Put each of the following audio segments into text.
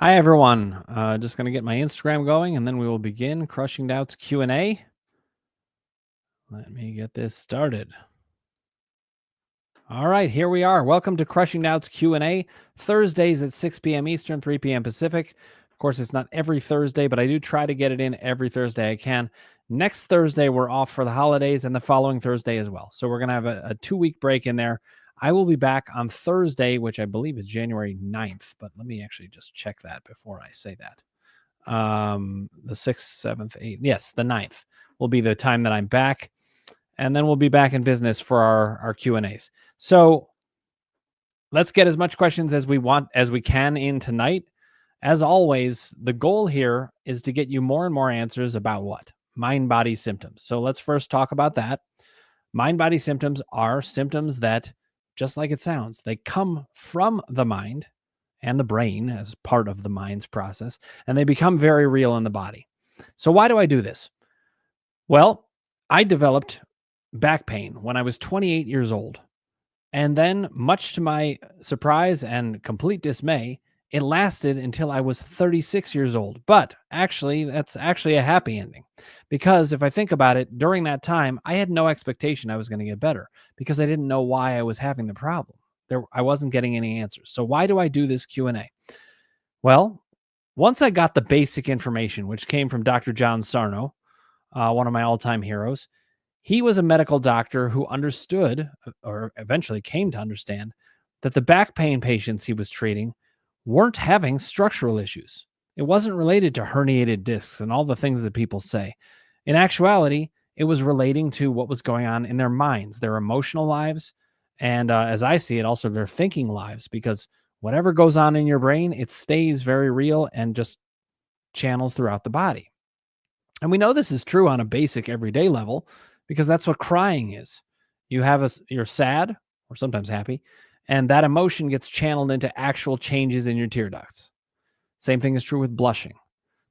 Hi, everyone. Just going to get my Instagram going, and then we will begin Crushing Doubts Q&A. Let me get this started. All right, here we are. Welcome to Crushing Doubts Q&A, Thursdays at 6 p.m. Eastern, 3 p.m. Pacific. Of course, it's not every Thursday, but I do try to get it in every Thursday I can. Next Thursday, we're off for the holidays, and the following Thursday as well. So we're going to have a 2-week break in there. I will be back on Thursday, which I believe is January 9th, but let me actually just check that before I say that. The 6th, 7th, 8th. Yes, the 9th will be the time that I'm back. And then we'll be back in business for our Q&As. So let's get as much questions as we can in tonight. As always, the goal here is to get you more and more answers about what? Mind-body symptoms. So let's first talk about that. Mind-body symptoms are symptoms that, just like it sounds, they come from the mind and the brain as part of the mind's process, and they become very real in the body. So why do I do this? Well, I developed back pain when I was 28 years old. And then, much to my surprise and complete dismay, it lasted until I was 36 years old. But actually, that's actually a happy ending. Because if I think about it, during that time, I had no expectation I was going to get better because I didn't know why I was having the problem. I wasn't getting any answers. So why do I do this Q&A? Well, once I got the basic information, which came from Dr. John Sarno, one of my all-time heroes, he was a medical doctor who understood, or eventually came to understand, that the back pain patients he was treating weren't having structural issues. It wasn't related to herniated discs and all the things that people say. In actuality, it was relating to what was going on in their minds, their emotional lives, and as I see it, also their thinking lives, because whatever goes on in your brain, it stays very real and just channels throughout the body. And we know this is true on a basic everyday level because that's what crying is. You're sad or sometimes happy, and that emotion gets channeled into actual changes in your tear ducts. Same thing is true with blushing.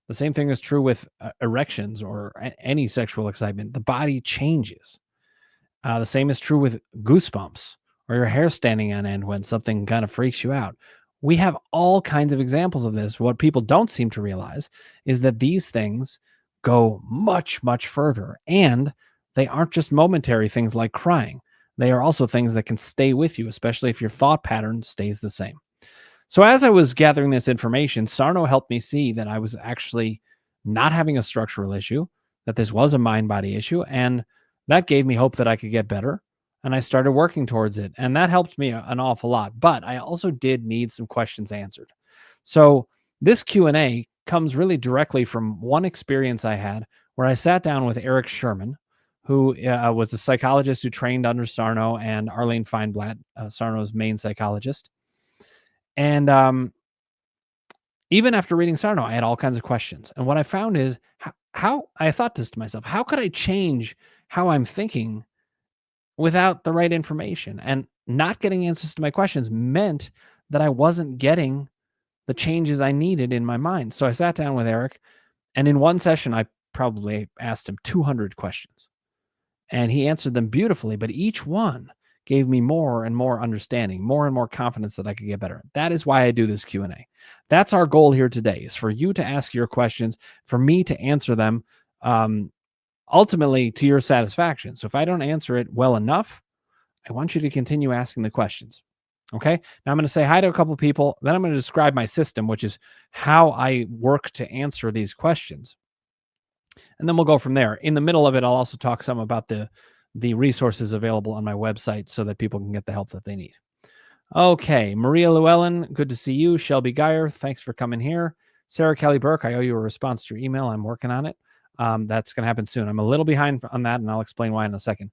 The same thing is true with erections or any sexual excitement. The body changes. The same is true with goosebumps or your hair standing on end when something kind of freaks you out. We have all kinds of examples of this. What people don't seem to realize is that these things go much, much further, and they aren't just momentary things like crying. They are also things that can stay with you, especially if your thought pattern stays the same. So as I was gathering this information, Sarno helped me see that I was actually not having a structural issue, that this was a mind-body issue, and that gave me hope that I could get better. And I started working towards it, and that helped me an awful lot. But I also did need some questions answered. So this Q&A comes really directly from one experience I had where I sat down with Eric Sherman, who was a psychologist who trained under Sarno, and Arlene Feinblatt, Sarno's main psychologist. And even after reading Sarno, I had all kinds of questions. And what I found is how I thought this to myself: how could I change how I'm thinking without the right information? And not getting answers to my questions meant that I wasn't getting the changes I needed in my mind. So I sat down with Eric, and in one session, I probably asked him 200 questions, and he answered them beautifully, but each one gave me more and more understanding, more and more confidence that I could get better. That is why I do this Q&A. That's our goal here today, is for you to ask your questions, for me to answer them, ultimately to your satisfaction. So if I don't answer it well enough, I want you to continue asking the questions. Okay. Now I'm going to say hi to a couple of people. Then I'm going to describe my system, which is how I work to answer these questions. And then we'll go from there. In the middle of it, I'll also talk some about the resources available on my website so that people can get the help that they need. Okay. Maria Llewellyn, good to see you. Shelby Geyer, thanks for coming here. Sarah Kelly Burke, I owe you a response to your email. I'm working on it. That's going to happen soon. I'm a little behind on that, and I'll explain why in a second.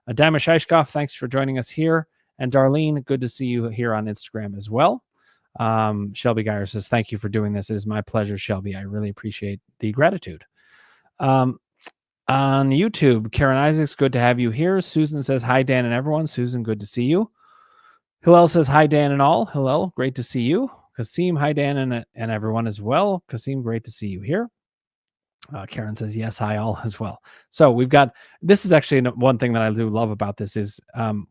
Dima Shaishkov, thanks for joining us here. And Darlene, good to see you here on Instagram as well. Shelby Geyer says, thank you for doing this. It is my pleasure, Shelby. I really appreciate the gratitude. On YouTube, Karen Isaacs, good to have you here. Susan says, hi, Dan and everyone. Susan, good to see you. Hillel says, hi, Dan and all. Hillel, great to see you. Kasim, hi, Dan and everyone as well. Kasim, great to see you here. Karen says, yes, hi, all as well. So we've got, this is actually one thing that I do love about this is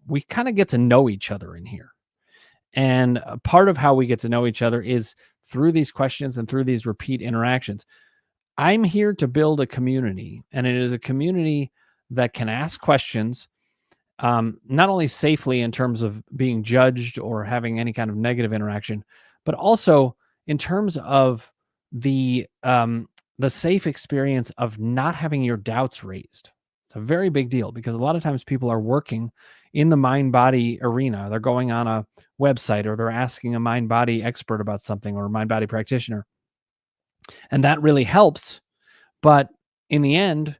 we kind of get to know each other in here. And part of how we get to know each other is through these questions and through these repeat interactions. I'm here to build a community, and it is a community that can ask questions, not only safely in terms of being judged or having any kind of negative interaction, but also in terms of the safe experience of not having your doubts raised. It's a very big deal because a lot of times people are working in the mind-body arena. They're going on a website or they're asking a mind-body expert about something or a mind-body practitioner. And that really helps. But in the end,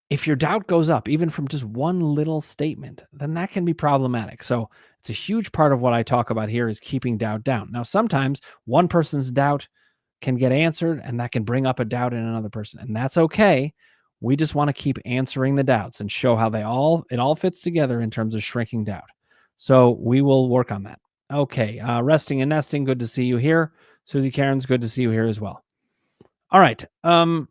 if your doubt goes up, even from just one little statement, then that can be problematic. So it's a huge part of what I talk about here is keeping doubt down. Now, sometimes one person's doubt can get answered and that can bring up a doubt in another person. And that's okay. We just want to keep answering the doubts and show how it all fits together in terms of shrinking doubt. So we will work on that. Okay. Resting and nesting. Good to see you here. Susie Cairns, good to see you here as well. All right. I'm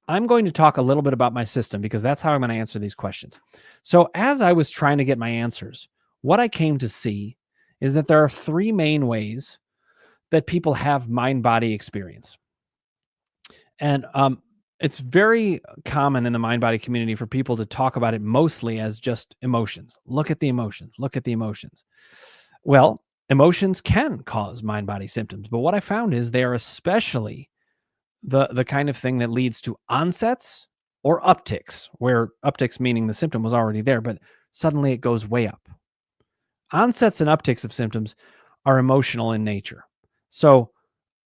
going to talk a little bit about my system because that's how I'm going to answer these questions. So as I was trying to get my answers, what I came to see is that there are three main ways that people have mind-body experience. And it's very common in the mind-body community for people to talk about it mostly as just emotions. Look at the emotions. Look at the emotions. Well, emotions can cause mind-body symptoms, but what I found is they are especially the kind of thing that leads to onsets or upticks, where upticks meaning the symptom was already there, but suddenly it goes way up. Onsets and upticks of symptoms are emotional in nature. So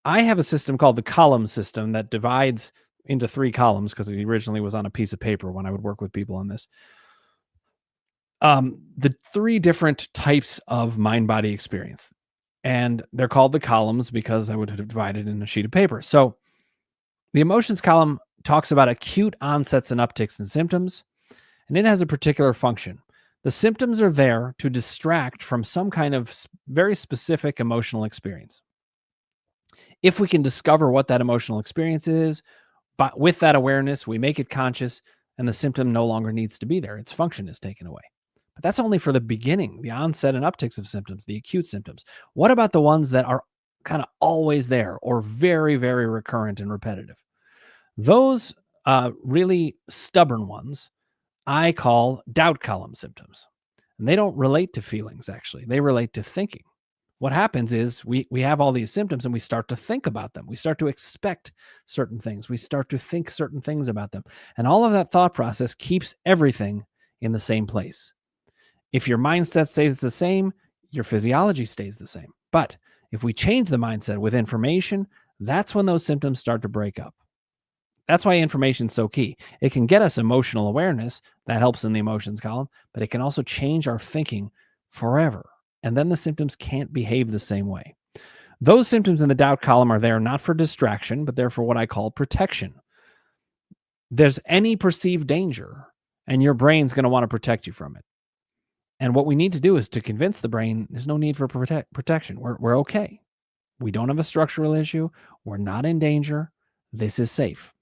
I have a system called the column system that divides into three columns because it originally was on a piece of paper when I would work with people on this. The three different types of mind-body experience. And they're called the columns because I would have divided in a sheet of paper. So the emotions column talks about acute onsets and upticks in symptoms, and it has a particular function. The symptoms are there to distract from some kind of very specific emotional experience. If we can discover what that emotional experience is, but with that awareness, we make it conscious, and the symptom no longer needs to be there. Its function is taken away. But that's only for the beginning, the onset and upticks of symptoms, the acute symptoms. What about the ones that are kind of always there or very, very recurrent and repetitive? Those really stubborn ones I call doubt column symptoms. And they don't relate to feelings, actually. They relate to thinking. What happens is we have all these symptoms and we start to think about them. We start to expect certain things. We start to think certain things about them. And all of that thought process keeps everything in the same place. If your mindset stays the same, your physiology stays the same. But if we change the mindset with information, that's when those symptoms start to break up. That's why information is so key. It can get us emotional awareness. That helps in the emotions column, but it can also change our thinking forever. And then the symptoms can't behave the same way. Those symptoms in the doubt column are there not for distraction, but they're for what I call protection. There's any perceived danger, and your brain's going to want to protect you from it. And what we need to do is to convince the brain there's no need for protection. We're okay. We don't have a structural issue. We're not in danger. This is safe.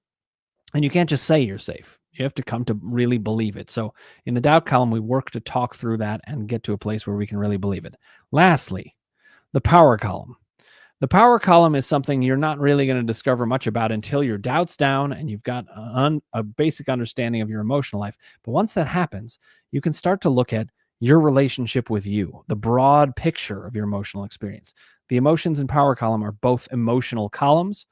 And you can't just say you're safe. You have to come to really believe it. So in the doubt column, we work to talk through that and get to a place where we can really believe it. Lastly, the power column. The power column is something you're not really going to discover much about until your doubt's down and you've got a basic understanding of your emotional life. But once that happens, you can start to look at your relationship with you, the broad picture of your emotional experience. The emotions and power column are both emotional columns,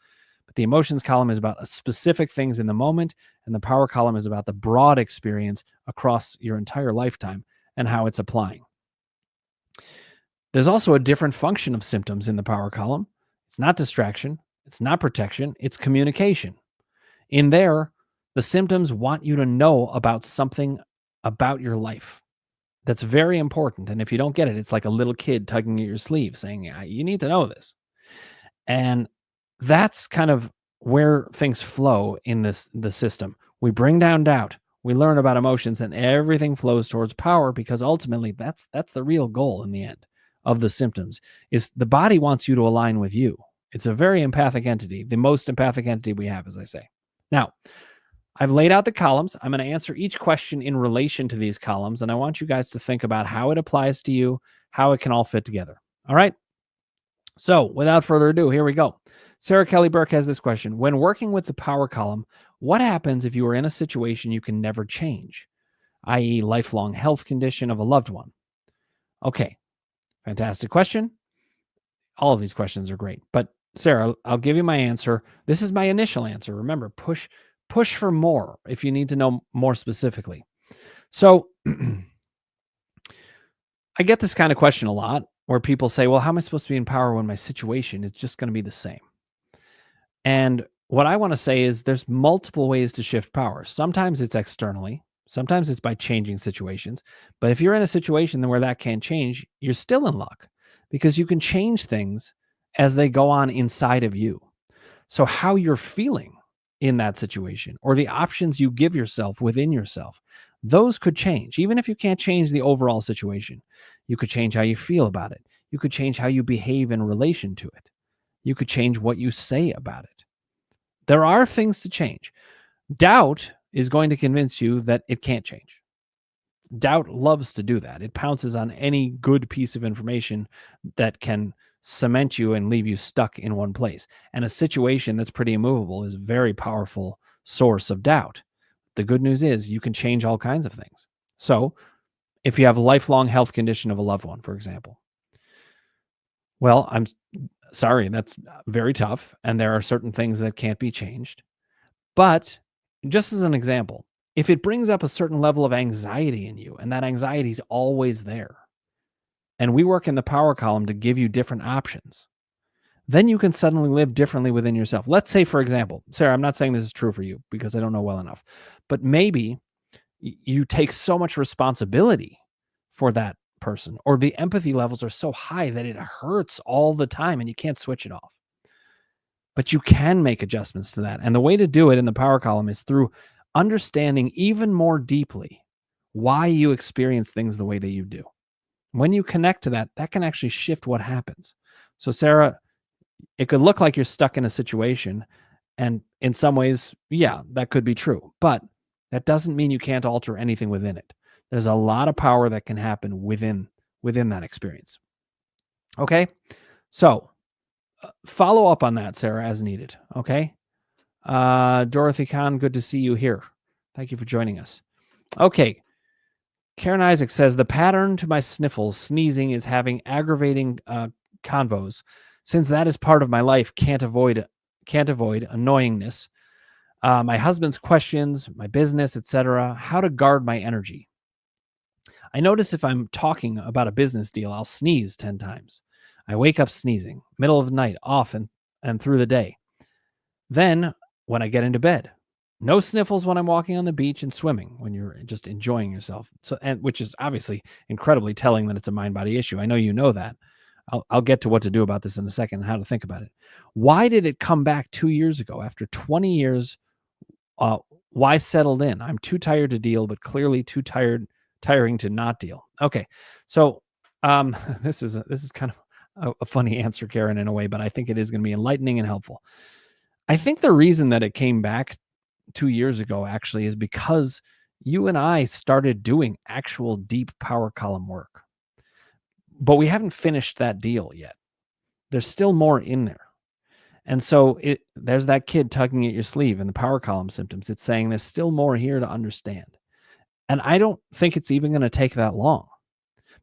but the emotions column is about specific things in the moment, and the power column is about the broad experience across your entire lifetime and how it's applying. There's also a different function of symptoms in the power column. It's not distraction. It's not protection. It's communication. In there, the symptoms want you to know about something about your life. That's very important. And if you don't get it, it's like a little kid tugging at your sleeve saying, you need to know this. And that's kind of where things flow in the system. We bring down doubt. We learn about emotions, and everything flows towards power because ultimately that's the real goal in the end of the symptoms is the body wants you to align with you. It's a very empathic entity, the most empathic entity we have, as I say. Now, I've laid out the columns. I'm going to answer each question in relation to these columns, and I want you guys to think about how it applies to you, how it can all fit together. All right? So without further ado, here we go. Sarah Kelly Burke has this question. When working with the power column, what happens if you are in a situation you can never change, i.e., lifelong health condition of a loved one? Okay, fantastic question. All of these questions are great. But Sarah, I'll give you my answer. This is my initial answer. Remember, push for more if you need to know more specifically. So I get this kind of question a lot where people say, well, how am I supposed to be in power when my situation is just going to be the same? And what I want to say is there's multiple ways to shift power. Sometimes it's externally, sometimes it's by changing situations. But if you're in a situation where that can't change, you're still in luck because you can change things as they go on inside of you. So, how you're feeling in that situation or the options you give yourself within yourself, those could change. Even if you can't change the overall situation, you could change how you feel about it. You could change how you behave in relation to it. You could change what you say about it. There are things to change. Doubt is going to convince you that it can't change. Doubt loves to do that. It pounces on any good piece of information that can cement you and leave you stuck in one place. And a situation that's pretty immovable is a very powerful source of doubt. The good news is you can change all kinds of things. So, if you have a lifelong health condition of a loved one, for example, well, I'm sorry, that's very tough. And there are certain things that can't be changed. But just as an example, if it brings up a certain level of anxiety in you and that anxiety is always there, and we work in the power column to give you different options, then you can suddenly live differently within yourself. Let's say, for example, Sarah, I'm not saying this is true for you because I don't know well enough, but maybe you take so much responsibility for that person, or the empathy levels are so high that it hurts all the time and you can't switch it off. But you can make adjustments to that. And the way to do it in the power column is through understanding even more deeply why you experience things the way that you do. When you connect to that, that can actually shift what happens. So, Sarah, it could look like you're stuck in a situation. And in some ways, yeah, that could be true. But that doesn't mean you can't alter anything within it. There's a lot of power that can happen within that experience. Okay? So, follow up on that, Sarah, as needed. Okay? Dorothy Kahn, good to see you here. Thank you for joining us. Okay. Karen Isaac says the pattern to my sniffles, sneezing, is having aggravating convos. Since that is part of my life, can't avoid annoyingness. My husband's questions, my business, etc. How to guard my energy. I notice if I'm talking about a business deal, I'll sneeze 10 times. I wake up sneezing, middle of the night, often, and through the day. Then, when I get into bed, no sniffles when I'm walking on the beach and swimming, when you're just enjoying yourself. So, and which is obviously incredibly telling that it's a mind-body issue. I know you know that. I'll get to what to do about this in a second and how to think about it. Why did it come back 2 years ago after 20 years? Why settled in? I'm too tired to deal, but clearly too tiring to not deal. Okay, so this is kind of a funny answer, Karen, in a way, but I think it is going to be enlightening and helpful. I think the reason that it came back 2 years ago actually is because you and I started doing actual deep power column work. But we haven't finished that deal yet. There's still more in there. And so there's that kid tugging at your sleeve in the power column symptoms. It's saying there's still more here to understand. And I don't think it's even going to take that long.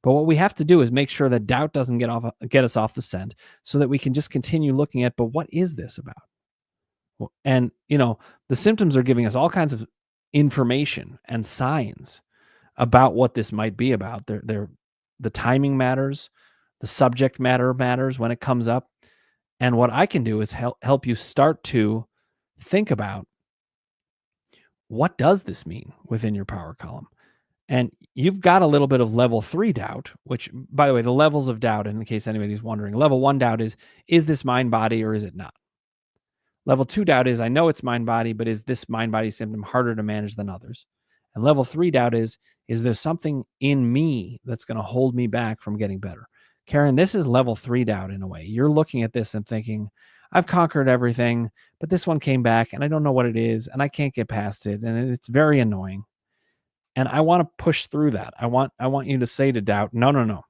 But what we have to do is make sure that doubt doesn't get us off the scent so that we can just continue looking at, but what is this about? And, the symptoms are giving us all kinds of information and signs about what this might be about. The timing matters, the subject matter matters when it comes up. And what I can do is help you start to think about, what does this mean within your power column? And you've got a little bit of level 3 doubt, which, by the way, the levels of doubt, in case anybody's wondering, level 1 doubt is this mind body or is it not? Level 2 doubt is, I know it's mind body, but is this mind body symptom harder to manage than others? And level 3 doubt is there something in me that's going to hold me back from getting better? Karen, this is level 3 doubt in a way. You're looking at this and thinking, I've conquered everything, but this one came back and I don't know what it is and I can't get past it. And it's very annoying. And I want to push through that. I want you to say to doubt, no.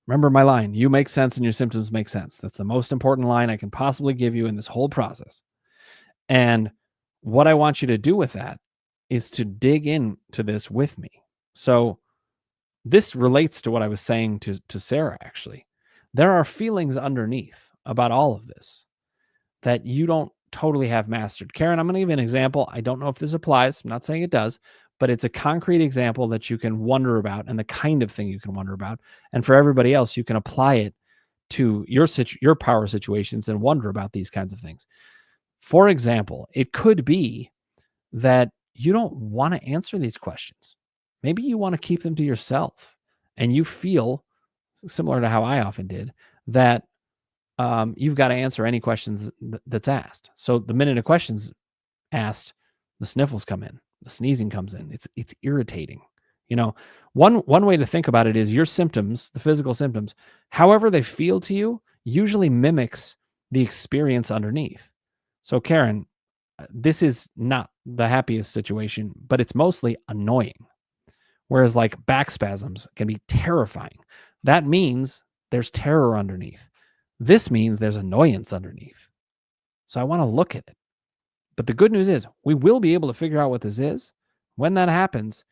Remember my line, you make sense and your symptoms make sense. That's the most important line I can possibly give you in this whole process. And what I want you to do with that is to dig into this with me. So this relates to what I was saying to Sarah, actually. There are feelings underneath about all of this that you don't totally have mastered. Karen, I'm going to give you an example. I don't know if this applies. I'm not saying it does, but it's a concrete example that you can wonder about and the kind of thing you can wonder about. And for everybody else, you can apply it to your power situations and wonder about these kinds of things. For example, it could be that you don't want to answer these questions. Maybe you want to keep them to yourself, and you feel, similar to how I often did, that you've got to answer any questions that's asked. So the minute a question's asked, the sniffles come in, the sneezing comes in. It's irritating. One way to think about it is your symptoms, the physical symptoms, however they feel to you, usually mimics the experience underneath. So Karen, this is not the happiest situation, but it's mostly annoying. Whereas like back spasms can be terrifying. That means there's terror underneath. This means there's annoyance underneath. So I want to look at it. But the good news is we will be able to figure out what this is. When that happens,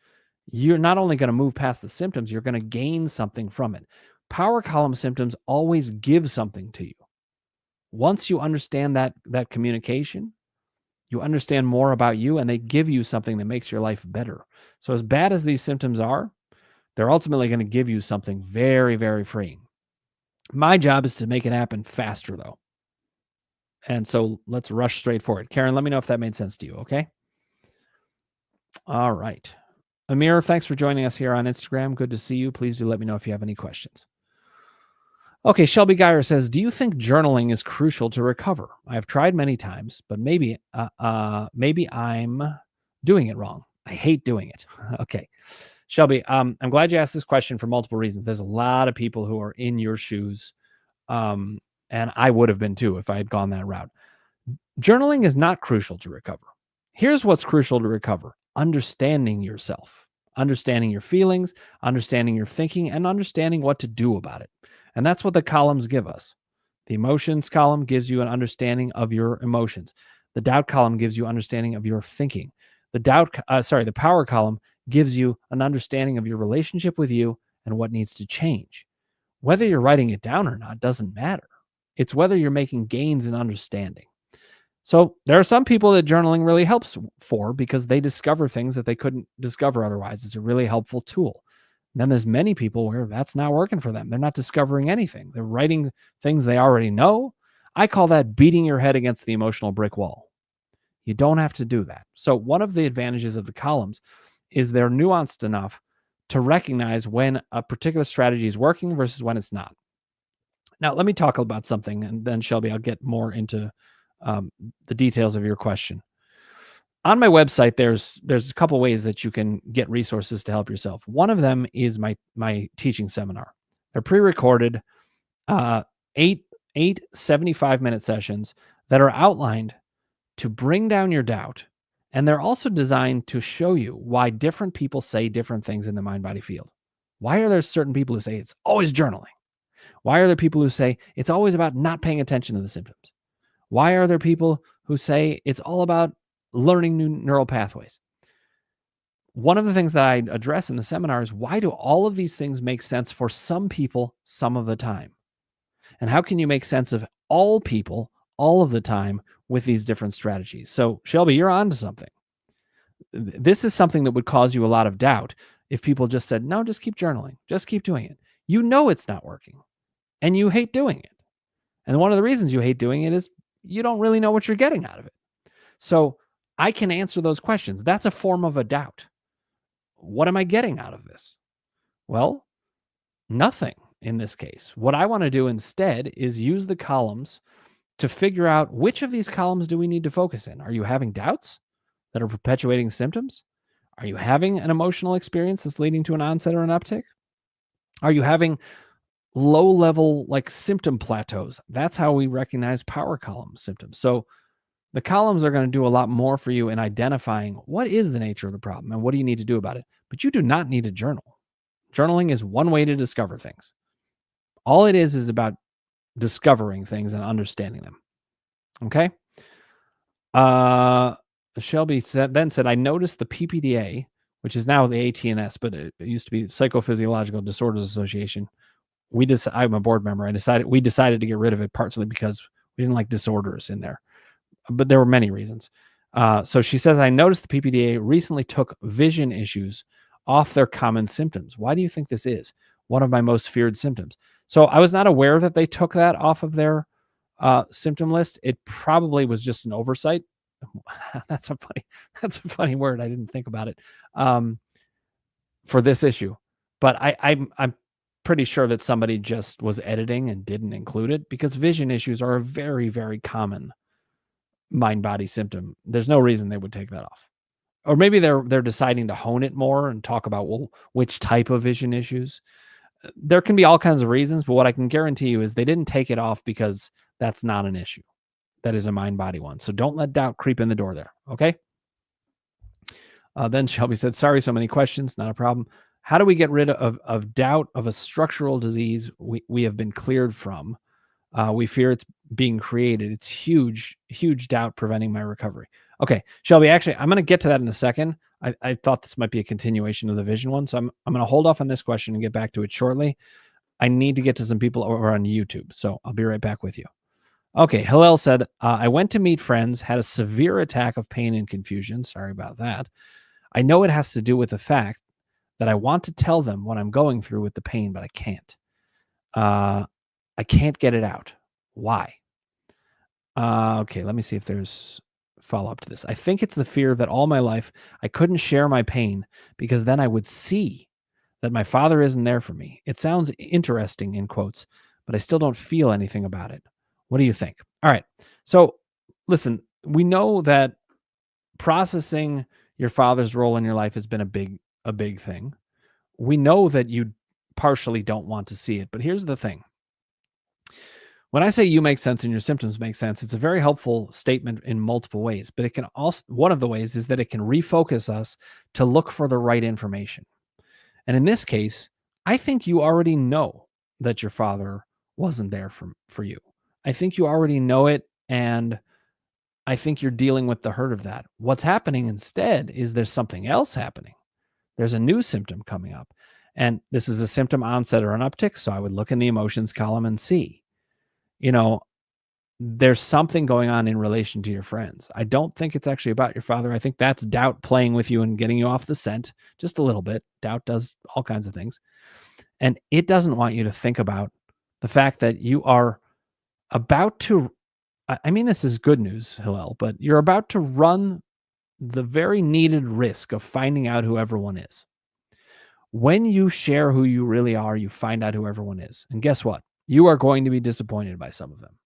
you're not only going to move past the symptoms, you're going to gain something from it. Power column symptoms always give something to you. Once you understand that communication, you understand more about you, and they give you something that makes your life better. So as bad as these symptoms are, they're ultimately going to give you something very, very freeing. My job is to make it happen faster, though. And so let's rush straight forward. Karen, let me know if that made sense to you, okay? All right. Amir, thanks for joining us here on Instagram. Good to see you. Please do let me know if you have any questions. Okay, Shelby Geyer says, do you think journaling is crucial to recover? I have tried many times, but maybe I'm doing it wrong. I hate doing it. Okay. Shelby, I'm glad you asked this question for multiple reasons. There's a lot of people who are in your shoes, and I would have been too if I had gone that route. Journaling is not crucial to recover. Here's what's crucial to recover: understanding yourself, understanding your feelings, understanding your thinking, and understanding what to do about it. And that's what the columns give us. The emotions column gives you an understanding of your emotions. The doubt column gives you understanding of your thinking. The power column gives you an understanding of your relationship with you and what needs to change. Whether you're writing it down or not doesn't matter. It's whether you're making gains in understanding. So there are some people that journaling really helps for because they discover things that they couldn't discover otherwise. It's a really helpful tool. And then there's many people where that's not working for them. They're not discovering anything. They're writing things they already know. I call that beating your head against the emotional brick wall. You don't have to do that. So one of the advantages of the columns is they're nuanced enough to recognize when a particular strategy is working versus when it's not. Now, let me talk about something, and then Shelby, I'll get more into the details of your question. On my website, there's a couple ways that you can get resources to help yourself. One of them is my teaching seminar. They're pre-recorded, 8 75-minute sessions that are outlined to bring down your doubt. And they're also designed to show you why different people say different things in the mind-body field. Why are there certain people who say it's always journaling? Why are there people who say it's always about not paying attention to the symptoms? Why are there people who say it's all about learning new neural pathways? One of the things that I address in the seminar is, why do all of these things make sense for some people some of the time? And how can you make sense of all people all of the time with these different strategies? So Shelby, you're on to something. This is something that would cause you a lot of doubt if people just said, no, just keep journaling, just keep doing it. You know it's not working and you hate doing it. And one of the reasons you hate doing it is you don't really know what you're getting out of it. So I can answer those questions. That's a form of a doubt. What am I getting out of this? Well, nothing in this case. What I want to do instead is use the columns to figure out which of these columns do we need to focus in. Are you having doubts that are perpetuating symptoms? Are you having an emotional experience that's leading to an onset or an uptick? Are you having low-level like symptom plateaus? That's how we recognize power column symptoms. So the columns are going to do a lot more for you in identifying what is the nature of the problem and what do you need to do about it. But you do not need to journal. Journaling is one way to discover things. All it is about discovering things and understanding them. Okay? Shelby then said, I noticed the PPDA, which is now the ATNS, but it used to be Psychophysiological Disorders Association. I'm a board member. We decided to get rid of it partially because we didn't like disorders in there, but there were many reasons. So she says, I noticed the PPDA recently took vision issues off their common symptoms. Why do you think this is? One of my most feared symptoms. So I was not aware that they took that off of their symptom list. It probably was just an oversight. That's a funny word. I didn't think about it for this issue, but I'm pretty sure that somebody just was editing and didn't include it, because vision issues are a very, very common mind-body symptom. There's no reason they would take that off. Or maybe they're deciding to hone it more and talk about, well, which type of vision issues. There can be all kinds of reasons, but what I can guarantee you is they didn't take it off because that's not an issue. That is a mind-body one. So don't let doubt creep in the door there, okay? Then Shelby said, sorry, so many questions, not a problem. How do we get rid of doubt of a structural disease we have been cleared from? We fear it's being created. It's huge doubt preventing my recovery. Okay, Shelby, actually, I'm going to get to that in a second. I thought this might be a continuation of the vision one, so I'm going to hold off on this question and get back to it shortly. I need to get to some people over on YouTube, so I'll be right back with you. Okay, Hillel said, I went to meet friends, had a severe attack of pain and confusion. Sorry about that. I know it has to do with the fact that I want to tell them what I'm going through with the pain, but I can't. I can't get it out. Why? Okay, let me see if there's follow-up to this. I think it's the fear that all my life I couldn't share my pain because then I would see that my father isn't there for me. It sounds interesting in quotes, but I still don't feel anything about it. What do you think? All right. So listen, we know that processing your father's role in your life has been a big thing. We know that you partially don't want to see it, but here's the thing. When I say you make sense and your symptoms make sense, it's a very helpful statement in multiple ways, but it can also, one of the ways is that it can refocus us to look for the right information. And in this case, I think you already know that your father wasn't there for you. I think you already know it, and I think you're dealing with the hurt of that. What's happening instead is there's something else happening. There's a new symptom coming up, and this is a symptom onset or an uptick, so I would look in the emotions column and see, there's something going on in relation to your friends. I don't think it's actually about your father. I think that's doubt playing with you and getting you off the scent just a little bit. Doubt does all kinds of things. And it doesn't want you to think about the fact that you are about to, I mean, this is good news, Hillel, but you're about to run the very needed risk of finding out who everyone is. When you share who you really are, you find out who everyone is. And guess what? You are going to be disappointed by some of them.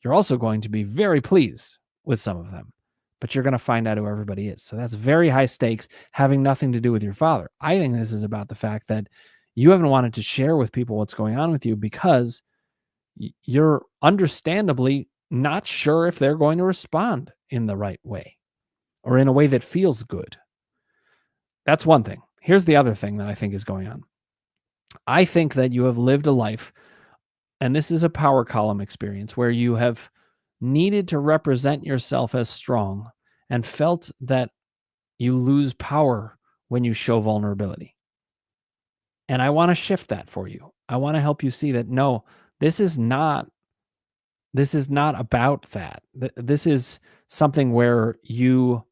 You're also going to be very pleased with some of them, but you're going to find out who everybody is. So that's very high stakes, having nothing to do with your father. I think this is about the fact that you haven't wanted to share with people what's going on with you because you're understandably not sure if they're going to respond in the right way or in a way that feels good. That's one thing. Here's the other thing that I think is going on. I think that you have lived a life, and this is a power column experience, where you have needed to represent yourself as strong and felt that you lose power when you show vulnerability. And I want to shift that for you. I want to help you see that, no, this is not about that. This is something where you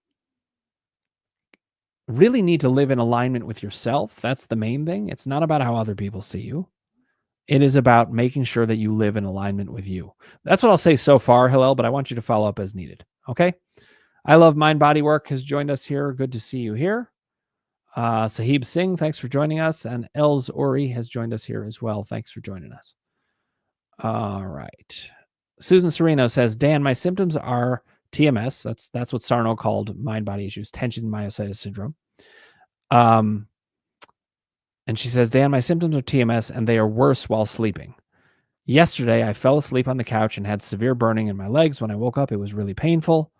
really need to live in alignment with yourself. That's the main thing. It's not about how other people see you. It is about making sure that you live in alignment with you. That's what I'll say so far, Hillel, but I want you to follow up as needed. Okay? I Love Mind Body Work has joined us here. Good to see you here. Sahib Singh, thanks for joining us. And Els Ori has joined us here as well. Thanks for joining us. All right. Susan Sereno says, Dan, my symptoms are TMS. That's what Sarno called mind-body issues, tension myositis syndrome. And she says, Dan, my symptoms are TMS, and they are worse while sleeping. Yesterday, I fell asleep on the couch and had severe burning in my legs. When I woke up, it was really painful.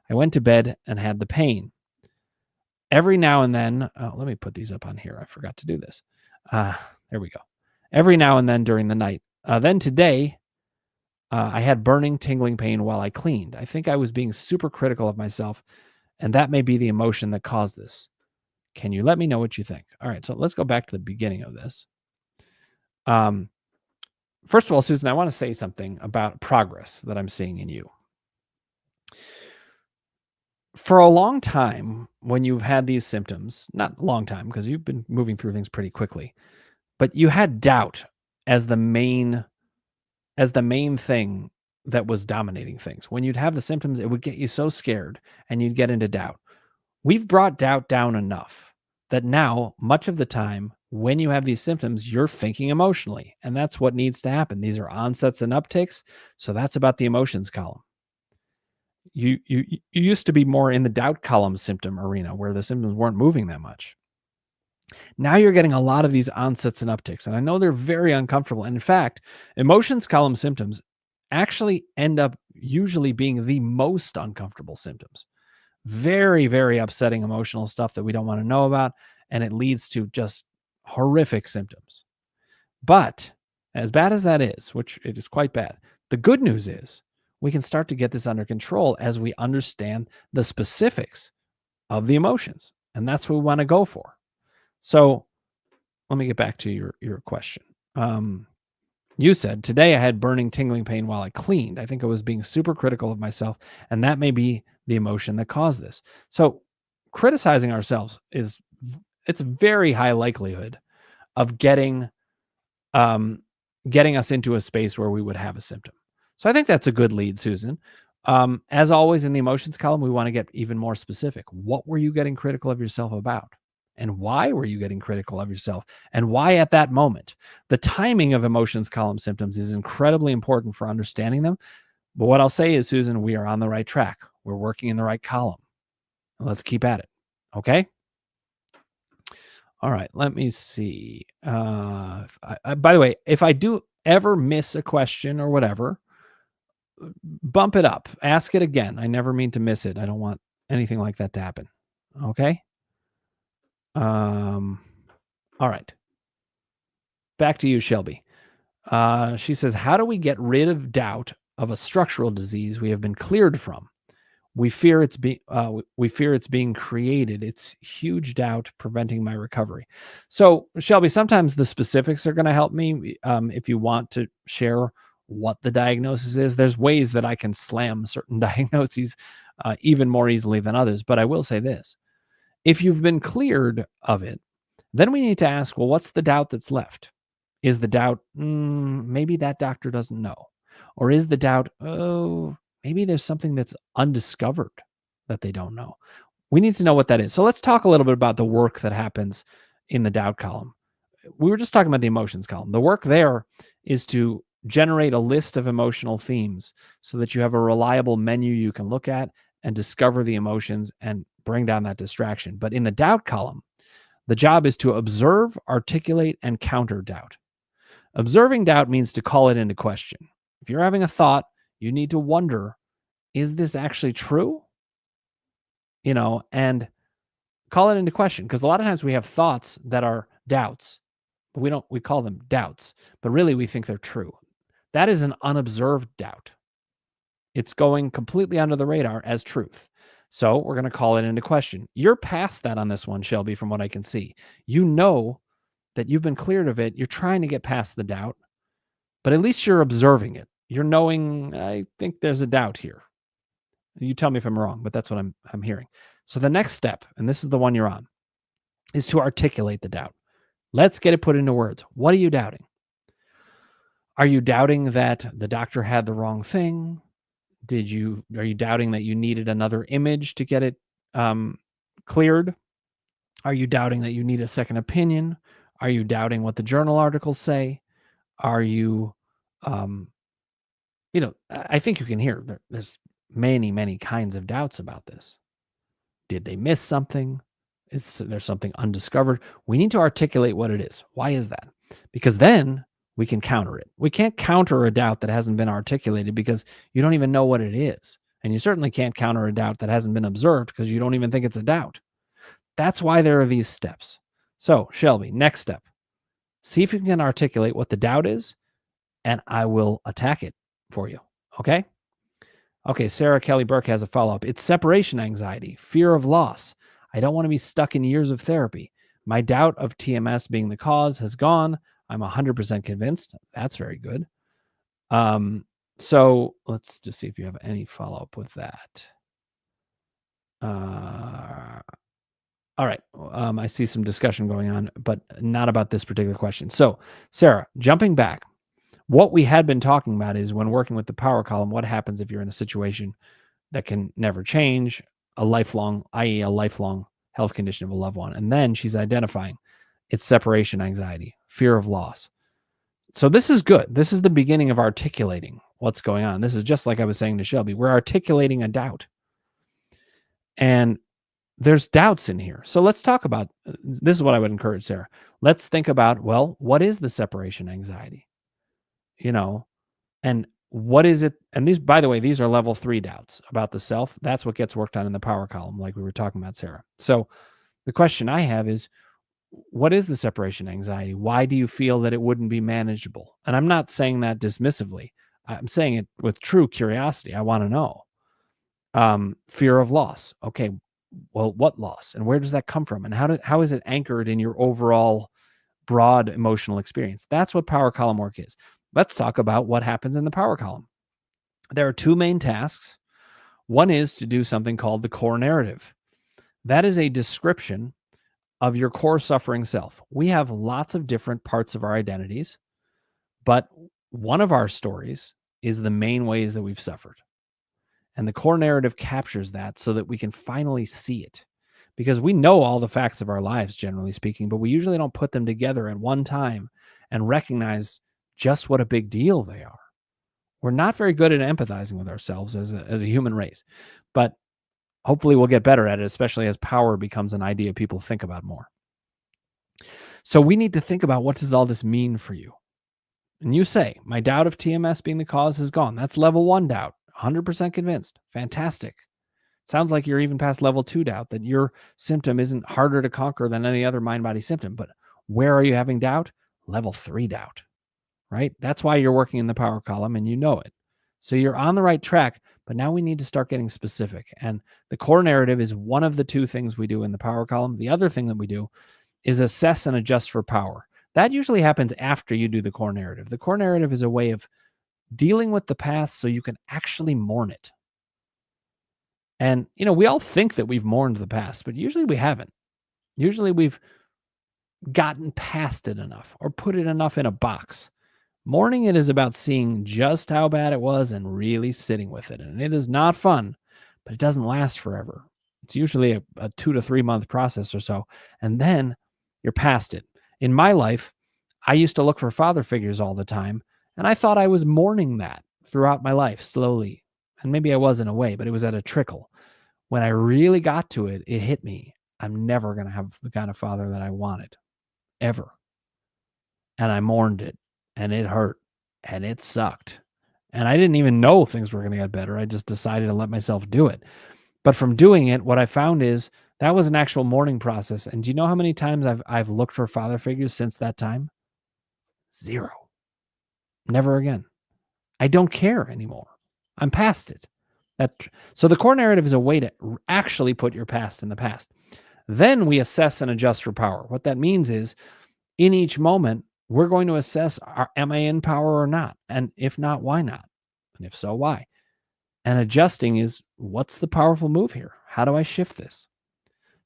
I went to bed and had the pain. Every now and then, let me put these up on here. I forgot to do this. There we go. every now and then during the night. Then today, I had burning, tingling pain while I cleaned. I think I was being super critical of myself, and that may be the emotion that caused this. Can you let me know what you think? All right, so let's go back to the beginning of this. First of all, Susan, I want to say something about progress that I'm seeing in you. For a long time, when you've had these symptoms, not a long time because you've been moving through things pretty quickly, but you had doubt as the main thing that was dominating things. When you'd have the symptoms, it would get you so scared and you'd get into doubt. We've brought doubt down enough that now, much of the time, when you have these symptoms, you're thinking emotionally, and that's what needs to happen. These are onsets and uptakes, so that's about the emotions column. You used to be more in the doubt column symptom arena where the symptoms weren't moving that much. Now you're getting a lot of these onsets and upticks, and I know they're very uncomfortable. And in fact, emotions column symptoms actually end up usually being the most uncomfortable symptoms. Very, very upsetting emotional stuff that we don't want to know about, and it leads to just horrific symptoms. But as bad as that is, which it is quite bad, the good news is we can start to get this under control as we understand the specifics of the emotions, and that's what we want to go for. So let me get back to your question. You said, today I had burning, tingling pain while I cleaned. I think I was being super critical of myself, and that may be the emotion that caused this. So criticizing ourselves it's a very high likelihood of getting us into a space where we would have a symptom. So I think that's a good lead, Susan. As always in the emotions column, we want to get even more specific. What were you getting critical of yourself about? And why were you getting critical of yourself? And why at that moment? The timing of emotions column symptoms is incredibly important for understanding them. But what I'll say is, Susan, we are on the right track. We're working in the right column. Let's keep at it. Okay? All right, let me see. By the way, if I do ever miss a question or whatever, bump it up. Ask it again. I never mean to miss it. I don't want anything like that to happen. Okay? All right. Back to you, Shelby. She says, how do we get rid of doubt of a structural disease we have been cleared from? We fear it's being created. It's huge doubt preventing my recovery. So, Shelby, sometimes the specifics are going to help me. If you want to share what the diagnosis is, there's ways that I can slam certain diagnoses even more easily than others. But I will say this. If you've been cleared of it, then we need to ask, well, what's the doubt that's left? Is the doubt, maybe that doctor doesn't know? Or is the doubt, oh, maybe there's something that's undiscovered that they don't know? We need to know what that is. So let's talk a little bit about the work that happens in the doubt column. We were just talking about the emotions column. The work there is to generate a list of emotional themes so that you have a reliable menu you can look at and discover the emotions and bring down that distraction. But in the doubt column, the job is to observe, articulate, and counter doubt. Observing doubt means to call it into question. If you're having a thought, you need to wonder, is this actually true? And call it into question, because a lot of times we have thoughts that are doubts, but we call them doubts, but really we think they're true. That is an unobserved doubt. It's going completely under the radar as truth. So we're going to call it into question. You're past that on this one, Shelby, from what I can see. You know that you've been cleared of it. You're trying to get past the doubt, but at least you're observing it. You're knowing, I think there's a doubt here. You tell me if I'm wrong, but that's what I'm hearing. So the next step, and this is the one you're on, is to articulate the doubt. Let's get it put into words. What are you doubting? Are you doubting that the doctor had the wrong thing? Are you doubting that you needed another image to get it cleared? Are you doubting that you need a second opinion? Are you doubting what the journal articles say? Are you, I think you can hear there's many, many kinds of doubts about this. Did they miss something? Is there something undiscovered? We need to articulate what it is. Why is that? Because then we can counter it. We can't counter a doubt that hasn't been articulated because you don't even know what it is. And you certainly can't counter a doubt that hasn't been observed because you don't even think it's a doubt. That's why there are these steps. So, Shelby, next step. See if you can articulate what the doubt is, and I will attack it for you. Okay? Okay, Sarah Kelly Burke has a follow-up. It's separation anxiety, fear of loss. I don't want to be stuck in years of therapy. My doubt of TMS being the cause has gone. I'm 100% convinced. That's very good. So let's just see if you have any follow-up with that. All right. I see some discussion going on, but not about this particular question. So, Sarah, jumping back, what we had been talking about is when working with the power column, what happens if you're in a situation that can never change, a lifelong, i.e., a lifelong health condition of a loved one. And then she's identifying it's separation anxiety, fear of loss. So this is good. This is the beginning of articulating what's going on. This is just like I was saying to Shelby. We're articulating a doubt. And there's doubts in here. So let's talk about, this is what I would encourage, Sarah. Let's think about, well, what is the separation anxiety? And what is it? And these, by the way, these are level 3 doubts about the self. That's what gets worked on in the power column, like we were talking about, Sarah. So the question I have is, what is the separation anxiety? Why do you feel that it wouldn't be manageable? And I'm not saying that dismissively. I'm saying it with true curiosity. I want to know. Fear of loss. Okay, well, what loss? And where does that come from? And how is it anchored in your overall broad emotional experience? That's what power column work is. Let's talk about what happens in the power column. There are 2 main tasks. One is to do something called the core narrative. That is a description of your core suffering self. We have lots of different parts of our identities, but one of our stories is the main ways that we've suffered. And the core narrative captures that so that we can finally see it. Because we know all the facts of our lives, generally speaking, but we usually don't put them together at one time and recognize just what a big deal they are. We're not very good at empathizing with ourselves as a human race, but hopefully we'll get better at it, especially as power becomes an idea people think about more. So we need to think about, what does all this mean for you? And you say, my doubt of TMS being the cause has gone. That's level 1 doubt, 100% convinced. Fantastic. Sounds like you're even past level 2 doubt, that your symptom isn't harder to conquer than any other mind-body symptom. But where are you having doubt? Level 3 doubt, right? That's why you're working in the power column and you know it. So you're on the right track, but now we need to start getting specific. And the core narrative is one of the 2 things we do in the power column. The other thing that we do is assess and adjust for power. That usually happens after you do the core narrative. The core narrative is a way of dealing with the past so you can actually mourn it. And, we all think that we've mourned the past, but usually we haven't. Usually we've gotten past it enough or put it enough in a box. Mourning it is about seeing just how bad it was and really sitting with it. And it is not fun, but it doesn't last forever. It's usually a 2 to 3 month process or so. And then you're past it. In my life, I used to look for father figures all the time. And I thought I was mourning that throughout my life slowly. And maybe I was in a way, but it was at a trickle. When I really got to it, it hit me. I'm never going to have the kind of father that I wanted, ever. And I mourned it, and it hurt, and it sucked. And I didn't even know things were going to get better. I just decided to let myself do it. But from doing it, what I found is that was an actual mourning process. And do you know how many times I've looked for father figures since that time? 0. Never again. I don't care anymore. I'm past it. So the core narrative is a way to actually put your past in the past. Then we assess and adjust for power. What that means is, in each moment, we're going to assess, am I in power or not? And if not, why not? And if so, why? And adjusting is, what's the powerful move here? How do I shift this?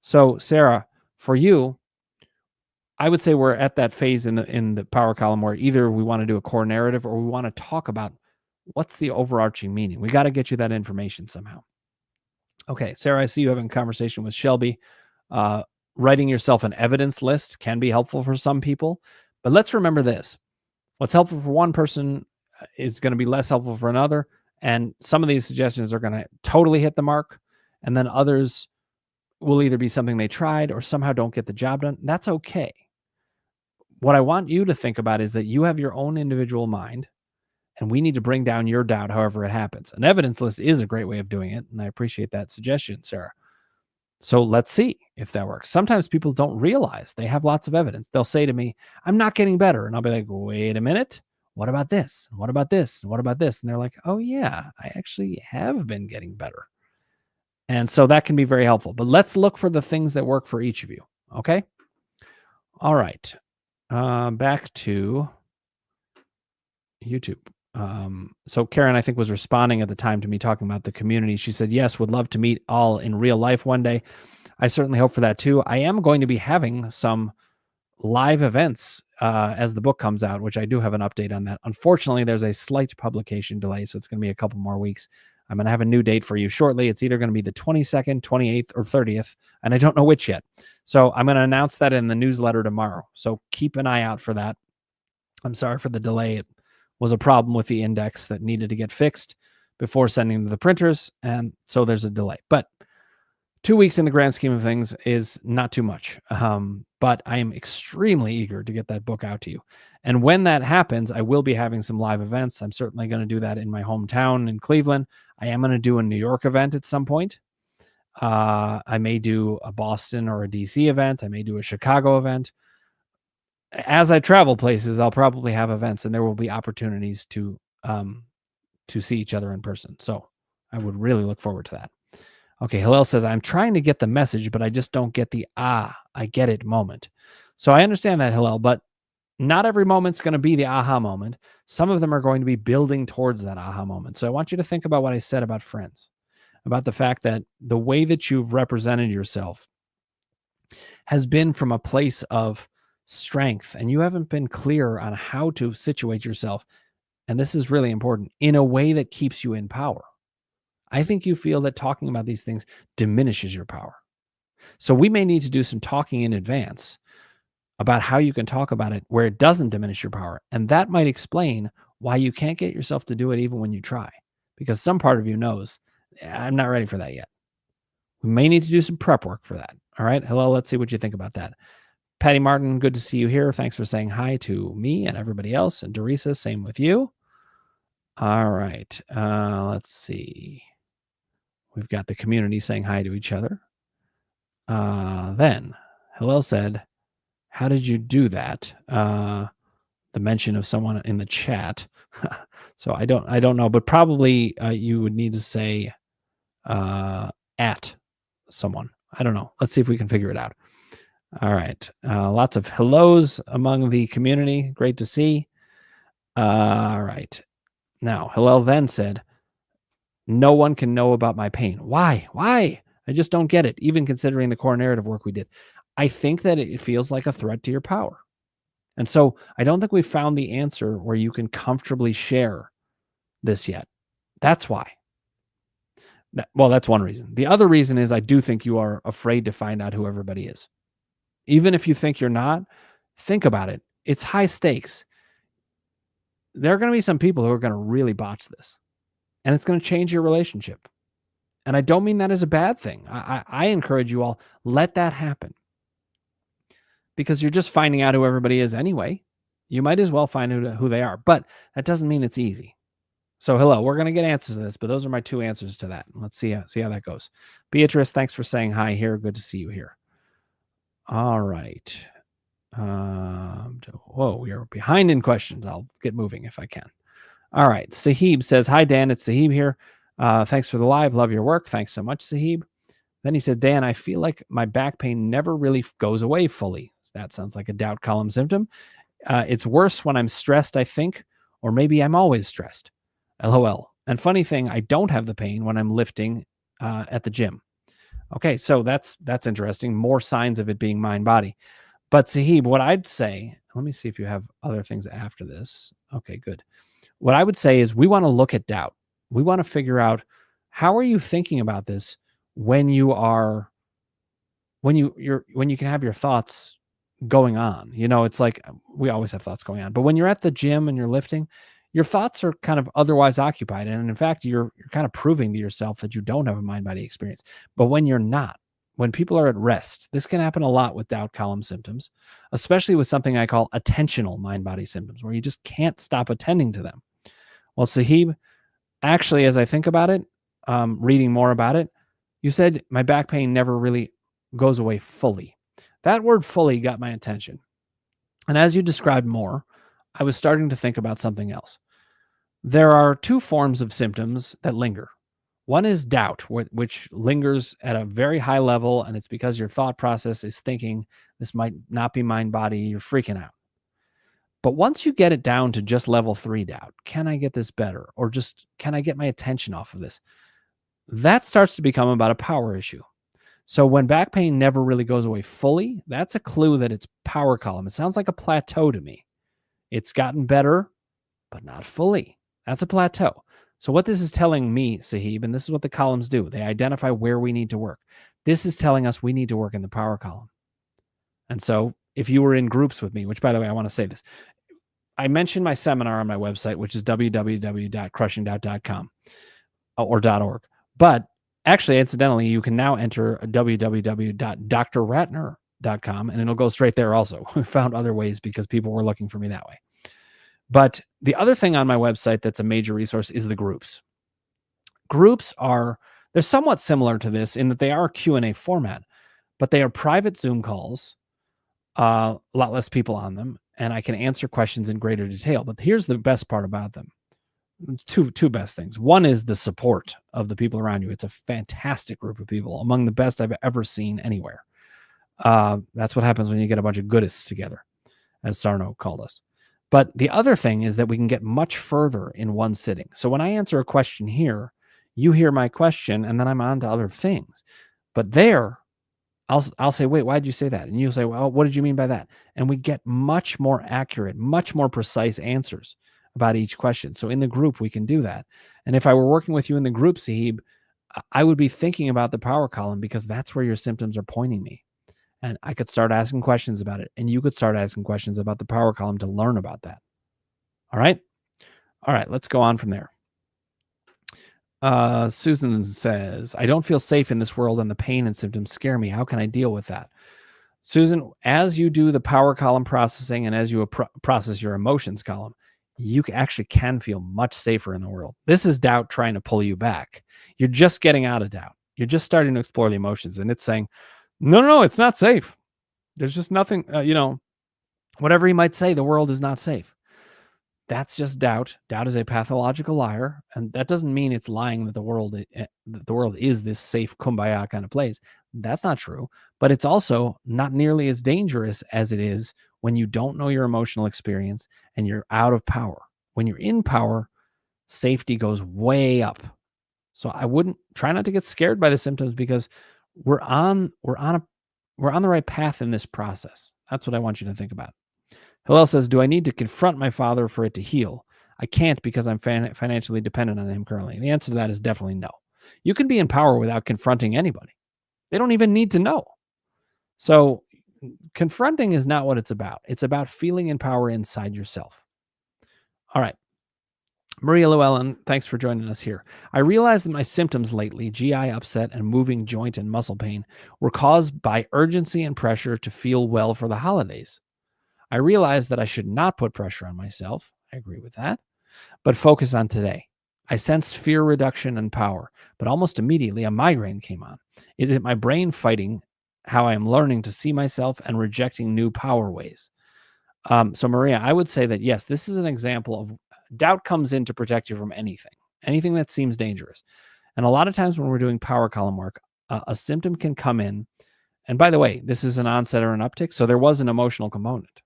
So, Sarah, for you, I would say we're at that phase in the power column where either we want to do a core narrative or we want to talk about what's the overarching meaning. We got to get you that information somehow. Okay, Sarah, I see you having a conversation with Shelby. Writing yourself an evidence list can be helpful for some people, but let's remember this. What's helpful for one person is going to be less helpful for another, and some of these suggestions are going to totally hit the mark, and then others will either be something they tried or somehow don't get the job done. That's okay. What I want you to think about is that you have your own individual mind, and we need to bring down your doubt however it happens. An evidence list is a great way of doing it, and I appreciate that suggestion, Sarah. So let's see if that works. Sometimes people don't realize they have lots of evidence. They'll say to me, I'm not getting better. And I'll be like, wait a minute. What about this? And what about this? And what about this? And they're like, oh, yeah, I actually have been getting better. And so that can be very helpful. But let's look for the things that work for each of you. Okay. All right. Back to YouTube. So Karen, I think, was responding at the time to me talking about the community. She said, yes, would love to meet all in real life one day. I certainly hope for that too. I am going to be having some live events as the book comes out, which I do have an update on that. Unfortunately, there's a slight publication delay, so it's going to be a couple more weeks. I'm going to have a new date for you shortly. It's either going to be the 22nd, 28th, or 30th, and I don't know which yet. So I'm going to announce that in the newsletter tomorrow. So keep an eye out for that. I'm sorry for the delay. It was a problem with the index that needed to get fixed before sending to the printers, and so there's a delay. But 2 weeks in the grand scheme of things is not too much. But I am extremely eager to get that book out to you. And when that happens, I will be having some live events. I'm certainly going to do that in my hometown in Cleveland. I am going to do a New York event at some point. I may do a Boston or a DC event. I may do a Chicago event. As I travel places, I'll probably have events, and there will be opportunities to see each other in person. So I would really look forward to that. Okay, Hillel says, I'm trying to get the message, but I just don't get the, I get it moment. So I understand that, Hillel, but not every moment's going to be the aha moment. Some of them are going to be building towards that aha moment. So I want you to think about what I said about friends, about the fact that the way that you've represented yourself has been from a place of strength, and you haven't been clear on how to situate yourself. And this is really important, in a way that keeps you in power. I think you feel that talking about these things diminishes your power. So we may need to do some talking in advance about how you can talk about it where it doesn't diminish your power. And that might explain why you can't get yourself to do it even when you try, because some part of you knows, I'm not ready for that yet. We may need to do some prep work for that. All right. Hello. Let's see what you think about that. Patty Martin, good to see you here. Thanks for saying hi to me and everybody else. And Dorisa, same with you. All right. Let's see. We've got the community saying hi to each other. Then Hillel said, how did you do that? The mention of someone in the chat. So I don't know, but probably you would need to say at someone. I don't know. Let's see if we can figure it out. All right. Lots of hellos among the community. Great to see. All right. Now, Hillel then said, no one can know about my pain. Why? I just don't get it, even considering the core narrative work we did. I think that it feels like a threat to your power. And so I don't think we've found the answer where you can comfortably share this yet. That's why. Well, that's one reason. The other reason is I do think you are afraid to find out who everybody is. Even if you think you're not, think about it. It's high stakes. There are going to be some people who are going to really botch this, and it's going to change your relationship. And I don't mean that as a bad thing. I encourage you all, let that happen. Because you're just finding out who everybody is anyway. You might as well find out who they are. But that doesn't mean it's easy. So, hello, we're going to get answers to this, but those are my two answers to that. Let's see how that goes. Beatrice, thanks for saying hi here. Good to see you here. All right. Whoa, we are behind in questions. I'll get moving if I can. All right. Sahib says, hi, Dan. It's Sahib here. Thanks for the live. Love your work. Thanks so much, Sahib. Then he said, Dan, I feel like my back pain never really goes away fully. That sounds like a doubt column symptom. It's worse when I'm stressed, I think, or maybe I'm always stressed. LOL. And funny thing, I don't have the pain when I'm lifting at the gym. Okay, so that's interesting. More signs of it being mind-body. But Sahib, what I'd say, let me see if you have other things after this. Okay, good. What I would say is we want to look at doubt. We want to figure out, how are you thinking about this when you can have your thoughts going on? You know, it's like we always have thoughts going on, but when you're at the gym and you're lifting, your thoughts are kind of otherwise occupied. And in fact, you're kind of proving to yourself that you don't have a mind-body experience. But when you're not, when people are at rest, this can happen a lot with doubt column symptoms, especially with something I call attentional mind-body symptoms, where you just can't stop attending to them. Well, Sahib, actually, as I think about it, reading more about it, You said my back pain never really goes away fully. That word fully got my attention. And as you described more, I was starting to think about something else. There are two forms of symptoms that linger. One is doubt, which lingers at a very high level, and it's because your thought process is thinking this might not be mind body, you're freaking out. But once you get it down to just level 3 doubt, can I get this better? Or just can I get my attention off of this? That starts to become about a power issue. So when back pain never really goes away fully, that's a clue that it's power column. It sounds like a plateau to me. It's gotten better, but not fully. That's a plateau. So what this is telling me, Sahib, and this is what the columns do, they identify where we need to work. This is telling us we need to work in the power column. And so if you were in groups with me, which by the way, I want to say this, I mentioned my seminar on my website, which is www.crushingdoubt.com or .org. But actually, incidentally, you can now enter www.drratner.com and it'll go straight there also. We found other ways because people were looking for me that way. But the other thing on my website that's a major resource is the groups. Groups they're somewhat similar to this in that they are Q&A format, but they are private Zoom calls, a lot less people on them, and I can answer questions in greater detail. But here's the best part about them. Two best things. One is the support of the people around you. It's a fantastic group of people, among the best I've ever seen anywhere. That's what happens when you get a bunch of goodists together, as Sarno called us. But the other thing is that we can get much further in one sitting. So when I answer a question here, you hear my question, and then I'm on to other things. But there, I'll say, wait, why did you say that? And you'll say, well, what did you mean by that? And we get much more accurate, much more precise answers about each question. So in the group, we can do that. And if I were working with you in the group, Sahib, I would be thinking about the power column because that's where your symptoms are pointing me. And I could start asking questions about it. And you could start asking questions about the power column to learn about that. All right. All right. Let's go on from there. Susan says, I don't feel safe in this world and the pain and symptoms scare me. How can I deal with that? Susan, as you do the power column processing and as you process your emotions column, you actually can feel much safer in the world. This is doubt trying to pull you back. You're just getting out of doubt. You're just starting to explore the emotions, and it's saying, no, it's not safe. There's just nothing, whatever he might say, the world is not safe. That's just doubt. Doubt is a pathological liar, and that doesn't mean it's lying that the world is this safe kumbaya kind of place. That's not true, but it's also not nearly as dangerous as it is when you don't know your emotional experience and you're out of power. When you're in power, safety goes way up. So I wouldn't try not to get scared by the symptoms because we're on the right path in this process. That's what I want you to think about. Hillel says, do I need to confront my father for it to heal? I can't because I'm financially dependent on him currently. The answer to that is definitely no. You can be in power without confronting anybody. They don't even need to know. So confronting is not what it's about. It's about feeling in power inside yourself. All right. Maria Llewellyn, thanks for joining us here. I realized that my symptoms lately, GI upset and moving joint and muscle pain, were caused by urgency and pressure to feel well for the holidays. I realized that I should not put pressure on myself. I agree with that, but focus on today. I sensed fear reduction and power, but almost immediately a migraine came on. Is it my brain fighting how I am learning to see myself and rejecting new power ways? So Maria, I would say that yes, this is an example of doubt comes in to protect you from anything that seems dangerous. And a lot of times when we're doing power column work, a symptom can come in. And by the way, this is an onset or an uptick. So there was an emotional component.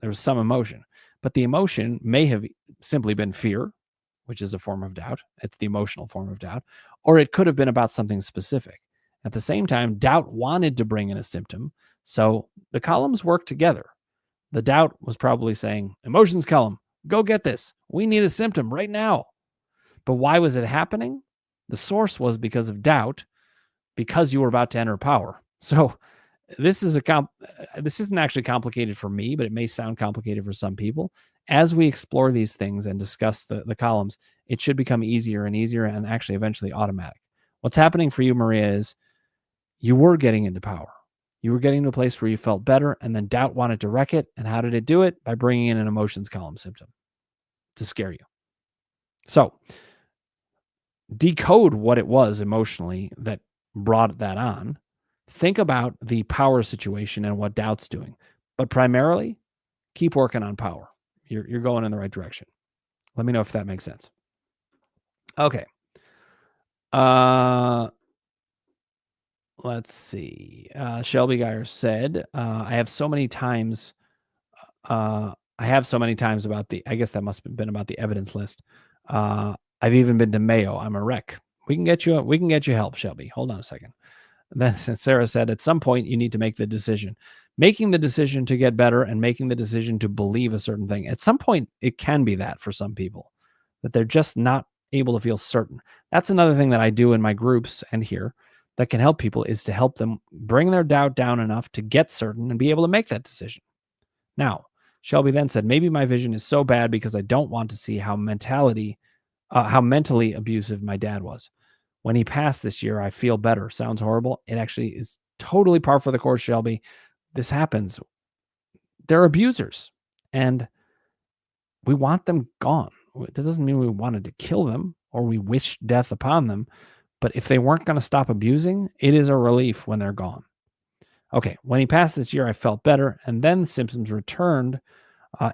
There was some emotion, but the emotion may have simply been fear, which is a form of doubt. It's the emotional form of doubt, or it could have been about something specific. At the same time, doubt wanted to bring in a symptom. So the columns work together. The doubt was probably saying, emotions column, go get this. We need a symptom right now. But why was it happening? The source was because of doubt, because you were about to enter power. So this isn't actually complicated for me, but it may sound complicated for some people. As we explore these things and discuss the columns, it should become easier and easier and actually eventually automatic. What's happening for you, Maria, is you were getting into power. You were getting to a place where you felt better, and then doubt wanted to wreck it. And how did it do it? By bringing in an emotions column symptom to scare you. So decode what it was emotionally that brought that on, think about the power situation and what doubt's doing. But primarily, keep working on power. You're going in the right direction. Let me know if that makes sense. Okay. Let's see. Shelby Geyer said, I have so many times about I guess that must have been about the evidence list. I've even been to Mayo. I'm a wreck. We can get you help, Shelby. Hold on a second. Then Sarah said, at some point you need to make the decision. Making the decision to get better and making the decision to believe a certain thing. At some point, it can be that for some people, that they're just not able to feel certain. That's another thing that I do in my groups and here that can help people, is to help them bring their doubt down enough to get certain and be able to make that decision. Now, Shelby then said, maybe my vision is so bad because I don't want to see how mentally abusive my dad was. When he passed this year, I feel better. Sounds horrible. It actually is totally par for the course, Shelby. This happens. They're abusers, and we want them gone. That doesn't mean we wanted to kill them or we wish death upon them. But if they weren't going to stop abusing, it is a relief when they're gone. Okay, when he passed this year, I felt better, and then symptoms returned.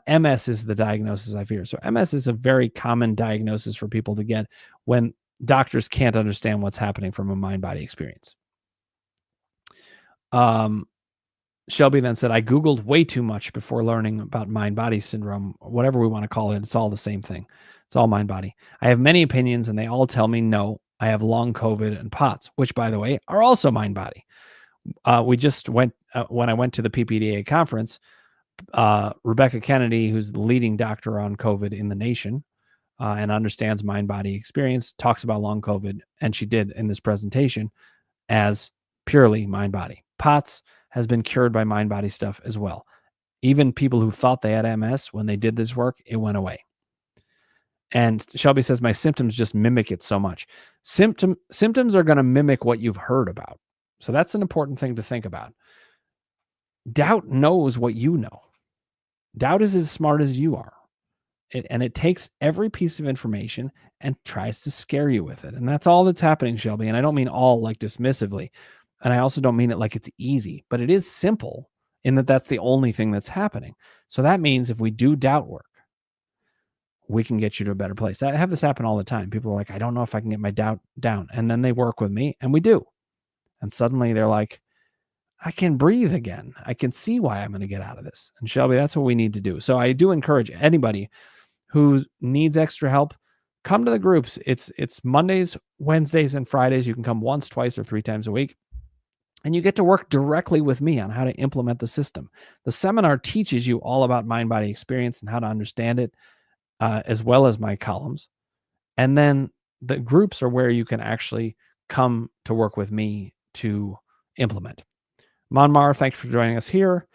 MS is the diagnosis I fear. So MS is a very common diagnosis for people to get when doctors can't understand what's happening from a mind-body experience. Shelby then said, I Googled way too much before learning about mind-body syndrome, whatever we want to call it. It's all the same thing. It's all mind-body. I have many opinions, and they all tell me no. I have long COVID and POTS, which, by the way, are also mind-body. We just went, when I went to the PPDA conference, Rebecca Kennedy, who's the leading doctor on COVID in the nation and understands mind-body experience, talks about long COVID, and she did in this presentation as purely mind-body. POTS has been cured by mind-body stuff as well. Even people who thought they had MS, when they did this work, it went away. And Shelby says, my symptoms just mimic it so much. Symptoms are going to mimic what you've heard about. So that's an important thing to think about. Doubt knows what you know. Doubt is as smart as you are. And it takes every piece of information and tries to scare you with it. And that's all that's happening, Shelby. And I don't mean all like dismissively. And I also don't mean it like it's easy, but it is simple in that that's the only thing that's happening. So that means if we do doubt work, we can get you to a better place. I have this happen all the time. People are like, I don't know if I can get my doubt down. And then they work with me, and we do. And suddenly they're like, I can breathe again. I can see why I'm going to get out of this. And Shelby, that's what we need to do. So I do encourage anybody who needs extra help, come to the groups. It's Mondays, Wednesdays, and Fridays. You can come once, twice, or 3 times a week. And you get to work directly with me on how to implement the system. The seminar teaches you all about mind-body experience and how to understand it, as well as my columns. And then the groups are where you can actually come to work with me to implement. Monmar, thanks for joining us here.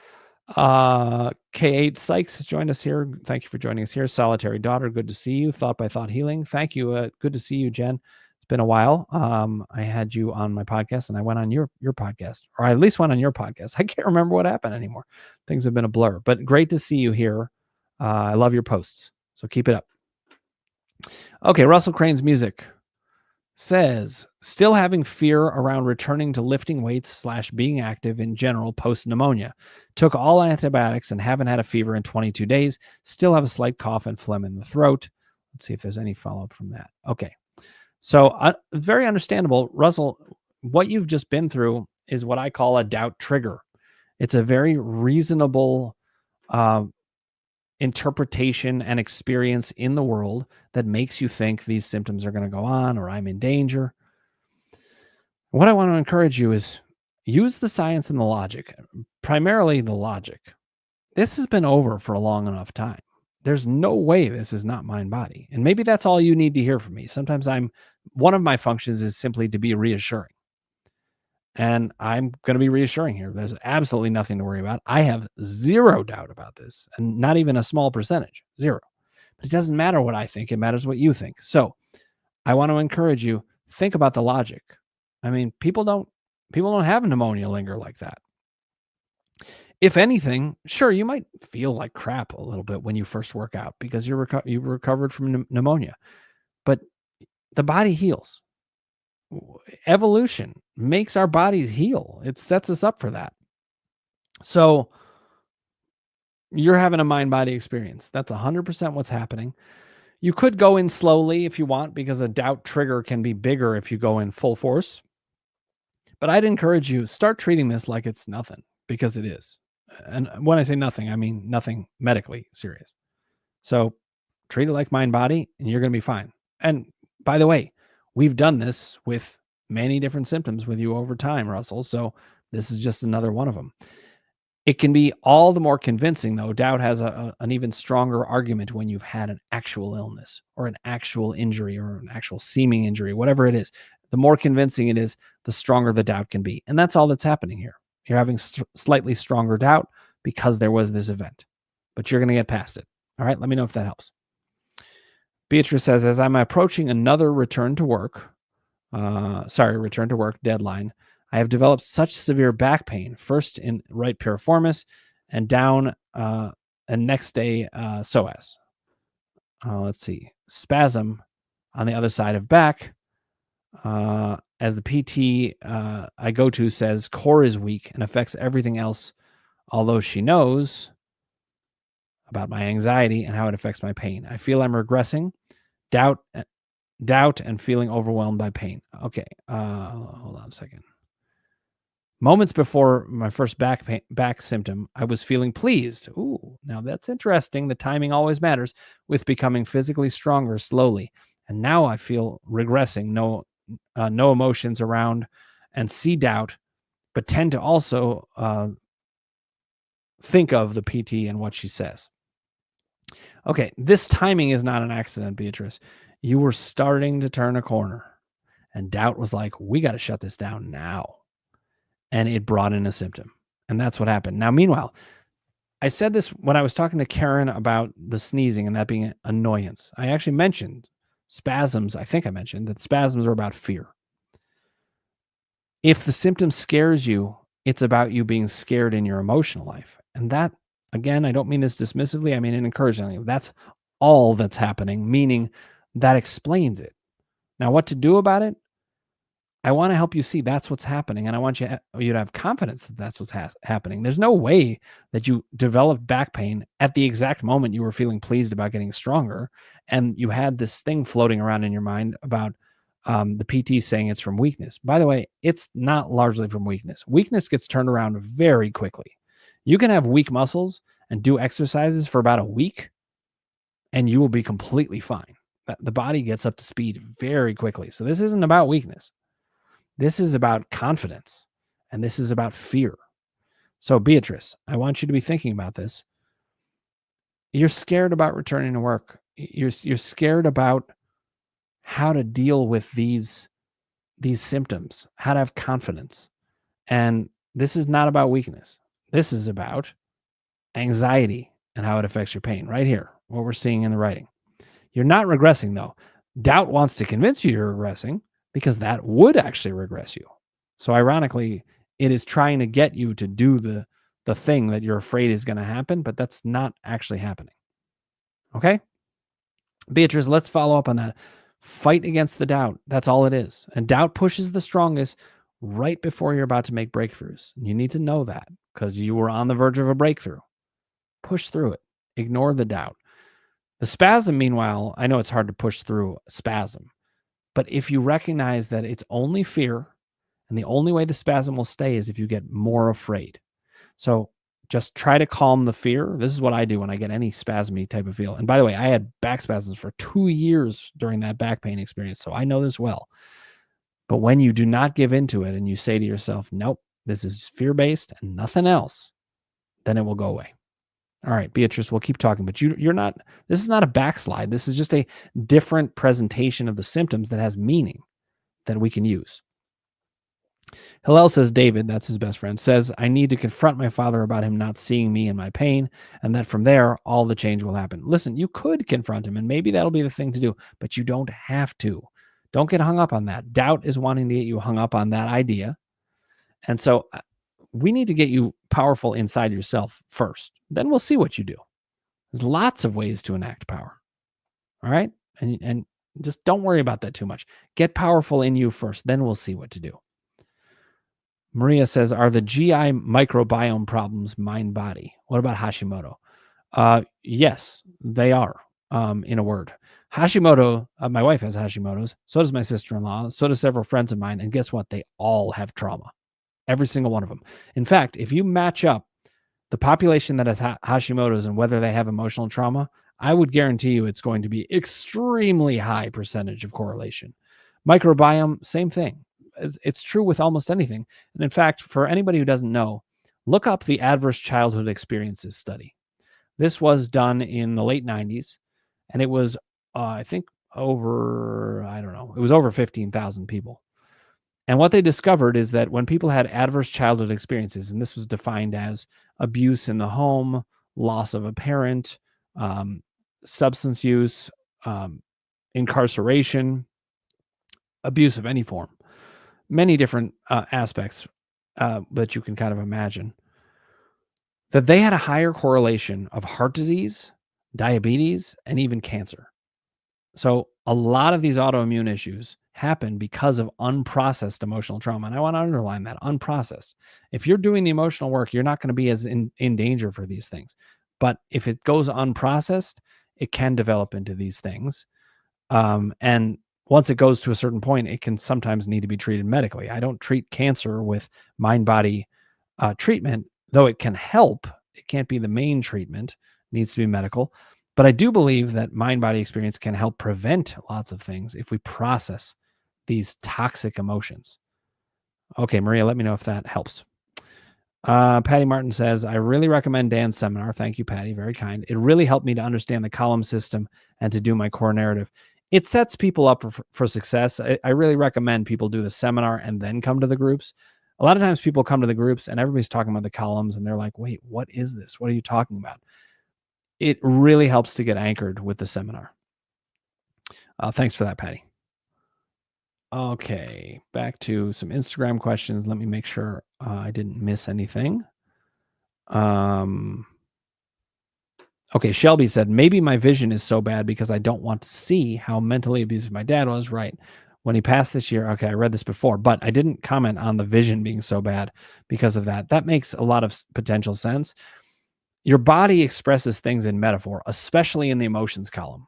K8 Sykes has joined us here. Thank you for joining us here. Solitary Daughter, good to see you. Thought by Thought Healing, thank you. Good to see you, Jen. It's been a while. I had you on my podcast, and I went on your podcast, or I at least went on your podcast. I can't remember what happened anymore. Things have been a blur, but great to see you here. I love your posts, so keep it up. Okay, Russell Crane's music says, still having fear around returning to lifting weights / being active in general post pneumonia. Took all antibiotics and haven't had a fever in 22 days. Still have a slight cough and phlegm in the throat. Let's see if there's any follow-up from that. Okay. So very understandable. Russell, what you've just been through is what I call a doubt trigger. It's a very reasonable interpretation and experience in the world that makes you think these symptoms are going to go on, or I'm in danger. What I want to encourage you is use the science and the logic, primarily the logic. This has been over for a long enough time. There's no way this is not mind-body. And maybe that's all you need to hear from me. Sometimes one of my functions is simply to be reassuring. And I'm going to be reassuring here. There's absolutely nothing to worry about. I have zero doubt about this, and not even a small percentage, 0. But it doesn't matter what I think. It matters what you think. So I want to encourage you, think about the logic. I mean, people don't have pneumonia linger like that. If anything, sure, you might feel like crap a little bit when you first work out because you recovered from pneumonia. But the body heals. Evolution makes our bodies heal. It sets us up for that. So you're having a mind-body experience. That's 100% what's happening. You could go in slowly if you want, because a doubt trigger can be bigger if you go in full force. But I'd encourage you, start treating this like it's nothing, because it is. And when I say nothing, I mean nothing medically serious. So treat it like mind body and you're going to be fine. And by the way, we've done this with many different symptoms with you over time, Russell. So this is just another one of them. It can be all the more convincing, though. Doubt has an even stronger argument when you've had an actual illness or an actual injury or an actual seeming injury, whatever it is. The more convincing it is, the stronger the doubt can be. And that's all that's happening here. You're having slightly stronger doubt because there was this event, but you're going to get past it. All right, let me know if that helps. Beatrice says, as I'm approaching another return to work deadline, I have developed such severe back pain, first in right piriformis and down, and next day psoas. Let's see, spasm on the other side of back. As the PT I go to says, core is weak and affects everything else, although she knows about my anxiety and how it affects my pain. I feel I'm regressing, doubt and feeling overwhelmed by pain. Okay, hold on a second. Moments before my first back symptom, I was feeling pleased. Ooh, now that's interesting. The timing always matters, with becoming physically stronger slowly. And now I feel regressing, no emotions around, and see doubt, but tend to also think of the PT and what she says. Okay, this timing is not an accident, Beatrice. You were starting to turn a corner, and doubt was like, we got to shut this down now. And it brought in a symptom. And that's what happened. Now, meanwhile, I said this when I was talking to Karen about the sneezing and that being an annoyance. I actually mentioned spasms. I think I mentioned that spasms are about fear. If the symptom scares you, it's about you being scared in your emotional life. And that, again, I don't mean this dismissively. I mean it encouragingly. That's all that's happening, meaning that explains it. Now, what to do about it? I want to help you see that's what's happening, and I want you to have confidence that that's what's happening. There's no way that you developed back pain at the exact moment you were feeling pleased about getting stronger, and you had this thing floating around in your mind about the PT saying it's from weakness. By the way, it's not largely from weakness. Weakness gets turned around very quickly. You can have weak muscles and do exercises for about a week, and you will be completely fine. The body gets up to speed very quickly. So this isn't about weakness. This is about confidence, and this is about fear. So, Beatrice, I want you to be thinking about this. You're scared about returning to work. You're scared about how to deal with these symptoms, how to have confidence. And this is not about weakness. This is about anxiety and how it affects your pain right here, what we're seeing in the writing. You're not regressing, though. Doubt wants to convince you you're regressing, because that would actually regress you. So ironically, it is trying to get you to do the thing that you're afraid is going to happen, but that's not actually happening. Okay? Beatrice, let's follow up on that. Fight against the doubt. That's all it is. And doubt pushes the strongest right before you're about to make breakthroughs. You need to know that, because you were on the verge of a breakthrough. Push through it. Ignore the doubt. The spasm, meanwhile, I know it's hard to push through spasm. But if you recognize that it's only fear, and the only way the spasm will stay is if you get more afraid. So just try to calm the fear. This is what I do when I get any spasmy type of feel. And by the way, I had back spasms for 2 years during that back pain experience, so I know this well. But when you do not give into it and you say to yourself, nope, this is fear-based and nothing else, then it will go away. All right, Beatrice, we'll keep talking, but you're not, this is not a backslide. This is just a different presentation of the symptoms that has meaning that we can use. Hillel says, David, that's his best friend, says, I need to confront my father about him not seeing me in my pain, and that from there, all the change will happen. Listen, you could confront him, and maybe that'll be the thing to do, but you don't have to. Don't get hung up on that. Doubt is wanting to get you hung up on that idea. And so we need to get you powerful inside yourself first. Then we'll see what you do. There's lots of ways to enact power. All right. And Just don't worry about that too much. Get powerful in you first, then we'll see what to do. Maria says, are the GI microbiome problems mind-body? What about Hashimoto? Yes, they are, in a word. Hashimoto, my wife has Hashimoto's, so does my sister-in-law, so does several friends of mine, and guess what? They all have trauma. Every single one of them. In fact, if you match up the population that has Hashimoto's and whether they have emotional trauma, I would guarantee you it's going to be extremely high percentage of correlation. Microbiome, same thing. It's true with almost anything. And in fact, for anybody who doesn't know, look up the Adverse Childhood Experiences study. This was done in the late 90s, and it was, I think, it was over 15,000 people. And what they discovered is that when people had adverse childhood experiences, and this was defined as abuse in the home, loss of a parent, substance use, incarceration, abuse of any form, many different aspects that you can kind of imagine, that they had a higher correlation of heart disease, diabetes, and even cancer. So a lot of these autoimmune issues happen because of unprocessed emotional trauma. And I want to underline that, unprocessed. If you're doing the emotional work, you're not going to be as in danger for these things. But if it goes unprocessed, it can develop into these things. And once it goes to a certain point, it can sometimes need to be treated medically. I don't treat cancer with mind-body treatment, though it can help. It can't be the main treatment. It needs to be medical. But I do believe that mind-body experience can help prevent lots of things if we process these toxic emotions. Okay, Maria, let me know if that helps. Patty Martin says, I really recommend Dan's seminar. Thank you, Patty. Very kind. It really helped me to understand the column system and to do my core narrative. It sets people up for success. I really recommend people do the seminar and then come to the groups. A lot of times people come to the groups and everybody's talking about the columns and they're like, wait, what is this? What are you talking about? It really helps to get anchored with the seminar. Thanks for that, Patty. Okay, back to some Instagram questions. Let me make sure I didn't miss anything. Okay, Shelby said, maybe my vision is so bad because I don't want to see how mentally abusive my dad was. Right. When he passed this year, okay, I read this before, but I didn't comment on the vision being so bad because of that. That makes a lot of potential sense. Your body expresses things in metaphor, especially in the emotions column.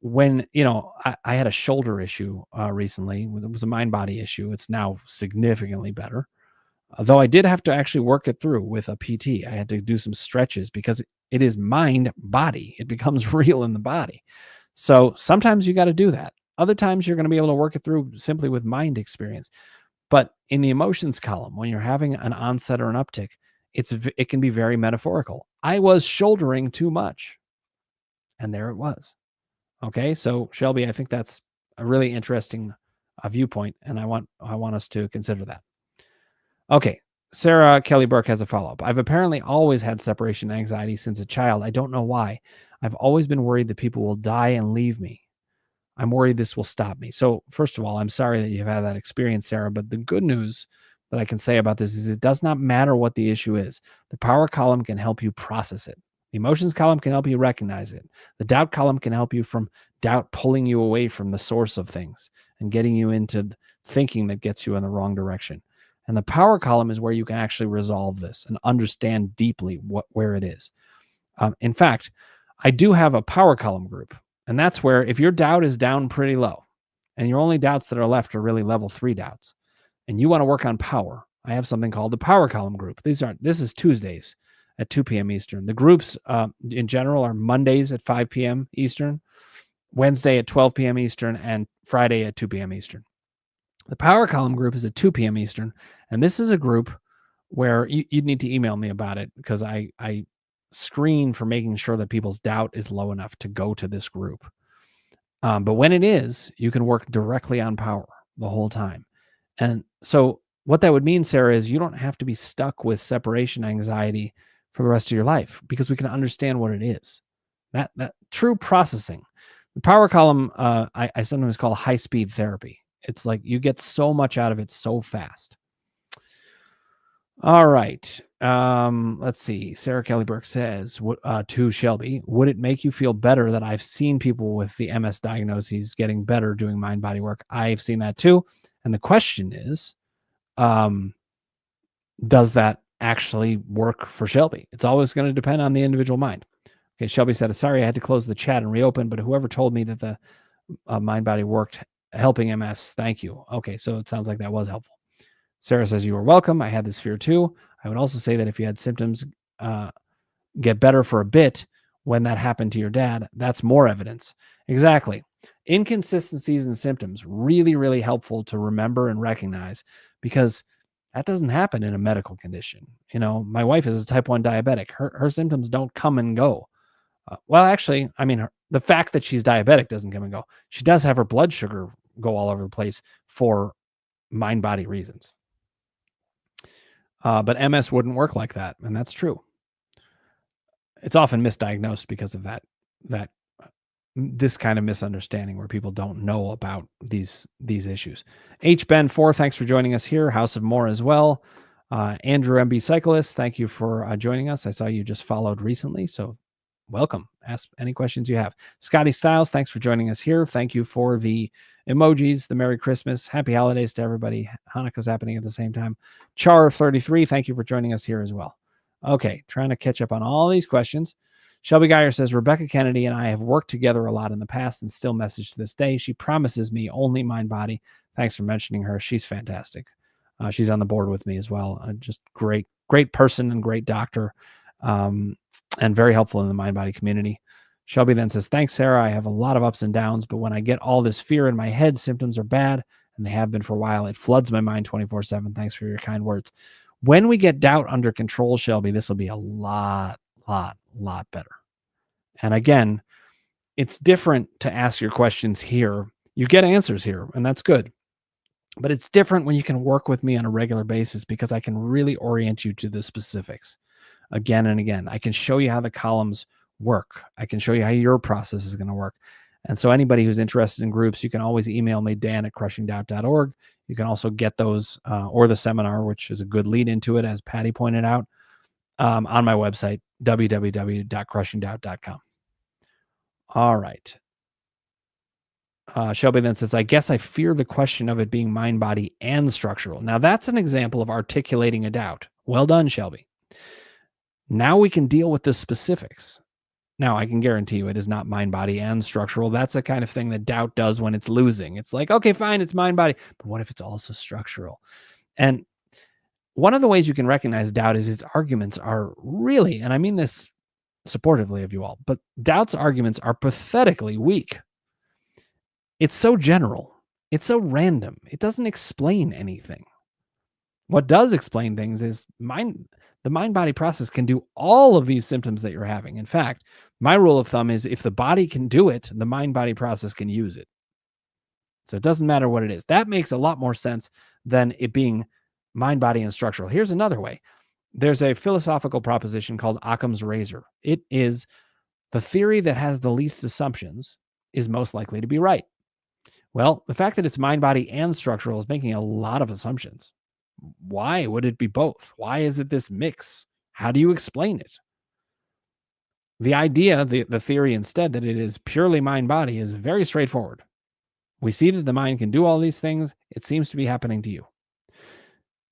When, I had a shoulder issue recently. It was a mind-body issue. It's now significantly better. Though I did have to actually work it through with a PT. I had to do some stretches because it is mind-body. It becomes real in the body. So sometimes you got to do that. Other times you're going to be able to work it through simply with mind experience. But in the emotions column, when you're having an onset or an uptick, it can be very metaphorical. I was shouldering too much. And there it was. Okay, so Shelby, I think that's a really interesting viewpoint, and I want us to consider that. Okay, Sarah Kelly Burke has a follow-up. I've apparently always had separation anxiety since a child. I don't know why. I've always been worried that people will die and leave me. I'm worried this will stop me. So first of all, I'm sorry that you've had that experience, Sarah, but the good news that I can say about this is it does not matter what the issue is. The power column can help you process it. The emotions column can help you recognize it. The doubt column can help you from doubt pulling you away from the source of things and getting you into thinking that gets you in the wrong direction. And the power column is where you can actually resolve this and understand deeply where it is. In fact, I do have a power column group, and that's where if your doubt is down pretty low and your only doubts that are left are really level 3 doubts, and you want to work on power, I have something called the power column group. This is Tuesdays at 2 p.m. Eastern. The groups in general are Mondays at 5 p.m. Eastern, Wednesday at 12 p.m. Eastern, and Friday at 2 p.m. Eastern. The power column group is at 2 p.m. Eastern, and this is a group where you'd need to email me about it because I screen for making sure that people's doubt is low enough to go to this group. But when it is, you can work directly on power the whole time. And so what that would mean, Sarah, is you don't have to be stuck with separation anxiety for the rest of your life because we can understand what it is. That true processing. The power column, I sometimes call high-speed therapy. It's like you get so much out of it so fast. All right. Let's see. Sarah Kelly Burke says to Shelby, would it make you feel better that I've seen people with the MS diagnoses getting better doing mind body work? I've seen that too. And the question is, does that actually work for Shelby? It's always going to depend on the individual mind. Okay, Shelby said, sorry, I had to close the chat and reopen, but whoever told me that the mind body worked helping MS, thank you. Okay, so it sounds like that was helpful. Sarah says, you are welcome. I had this fear too. I would also say that if you had symptoms get better for a bit when that happened to your dad, that's more evidence. Exactly. Inconsistencies in symptoms, really, really helpful to remember and recognize, because that doesn't happen in a medical condition. You know, my wife is a type 1 diabetic. Her symptoms don't come and go. Well, actually, I mean, the fact that she's diabetic doesn't come and go. She does have her blood sugar go all over the place for mind-body reasons. But MS wouldn't work like that, and that's true. It's often misdiagnosed because of this kind of misunderstanding where people don't know about these issues. H. Ben 4, thanks for joining us here. House of More as well. Andrew MB Cyclist, thank you for joining us. I saw you just followed recently, so welcome. Ask any questions you have. Scotty Styles, thanks for joining us here. Thank you for the emojis, the Merry Christmas, Happy Holidays to everybody. Hanukkah's happening at the same time. Char33, thank you for joining us here as well. Okay, trying to catch up on all these questions. Shelby Geyer says, Rebecca Kennedy and I have worked together a lot in the past and still message to this day. She promises me only mind body. Thanks for mentioning her. She's fantastic. She's on the board with me as well. Just great person and great doctor, and very helpful in the mind body community. Shelby then says, thanks, Sarah. I have a lot of ups and downs, but when I get all this fear in my head, symptoms are bad, and they have been for a while. It floods my mind 24/7. Thanks for your kind words. When we get doubt under control, Shelby, this will be a lot better. And again, it's different to ask your questions here. You get answers here, and that's good. But it's different when you can work with me on a regular basis, because I can really orient you to the specifics again and again. I can show you how the columns work. I can show you how your process is going to work. And so anybody who's interested in groups, you can always email me, dan@crushingdoubt.org. You can also get those or the seminar, which is a good lead into it, as Patty pointed out, on my website, www.crushingdoubt.com. All right. Shelby then says, I guess I fear the question of it being mind, body, and structural. Now, that's an example of articulating a doubt. Well done, Shelby. Now we can deal with the specifics. Now, I can guarantee you it is not mind, body, and structural. That's the kind of thing that doubt does when it's losing. It's like, okay, fine, it's mind, body, but what if it's also structural? And one of the ways you can recognize doubt is its arguments are really, and I mean this supportively of you all, but doubt's arguments are pathetically weak. It's so general. It's so random. It doesn't explain anything. What does explain things is the mind-body process can do all of these symptoms that you're having. In fact, my rule of thumb is if the body can do it, the mind-body process can use it. So it doesn't matter what it is. That makes a lot more sense than it being mind, body, and structural. Here's another way. There's a philosophical proposition called Occam's razor. It is the theory that has the least assumptions is most likely to be right. Well, the fact that it's mind, body, and structural is making a lot of assumptions. Why would it be both? Why is it this mix? How do you explain it? The idea, the theory instead, that it is purely mind, body is very straightforward. We see that the mind can do all these things. It seems to be happening to you.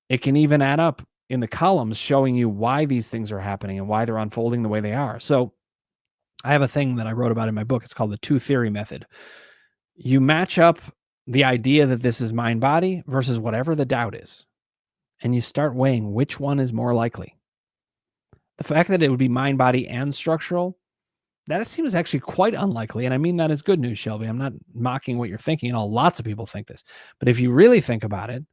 It can even add up in the columns showing you why these things are happening and why they're unfolding the way they are. So I have a thing that I wrote about in my book. It's called the two theory method. You match up the idea that this is mind body versus whatever the doubt is, and you start weighing which one is more likely. The fact that it would be mind body and structural, that seems actually quite unlikely. And I mean that as good news, Shelby. I'm not mocking what you're thinking. You know, lots of people think this. But if you really think about it,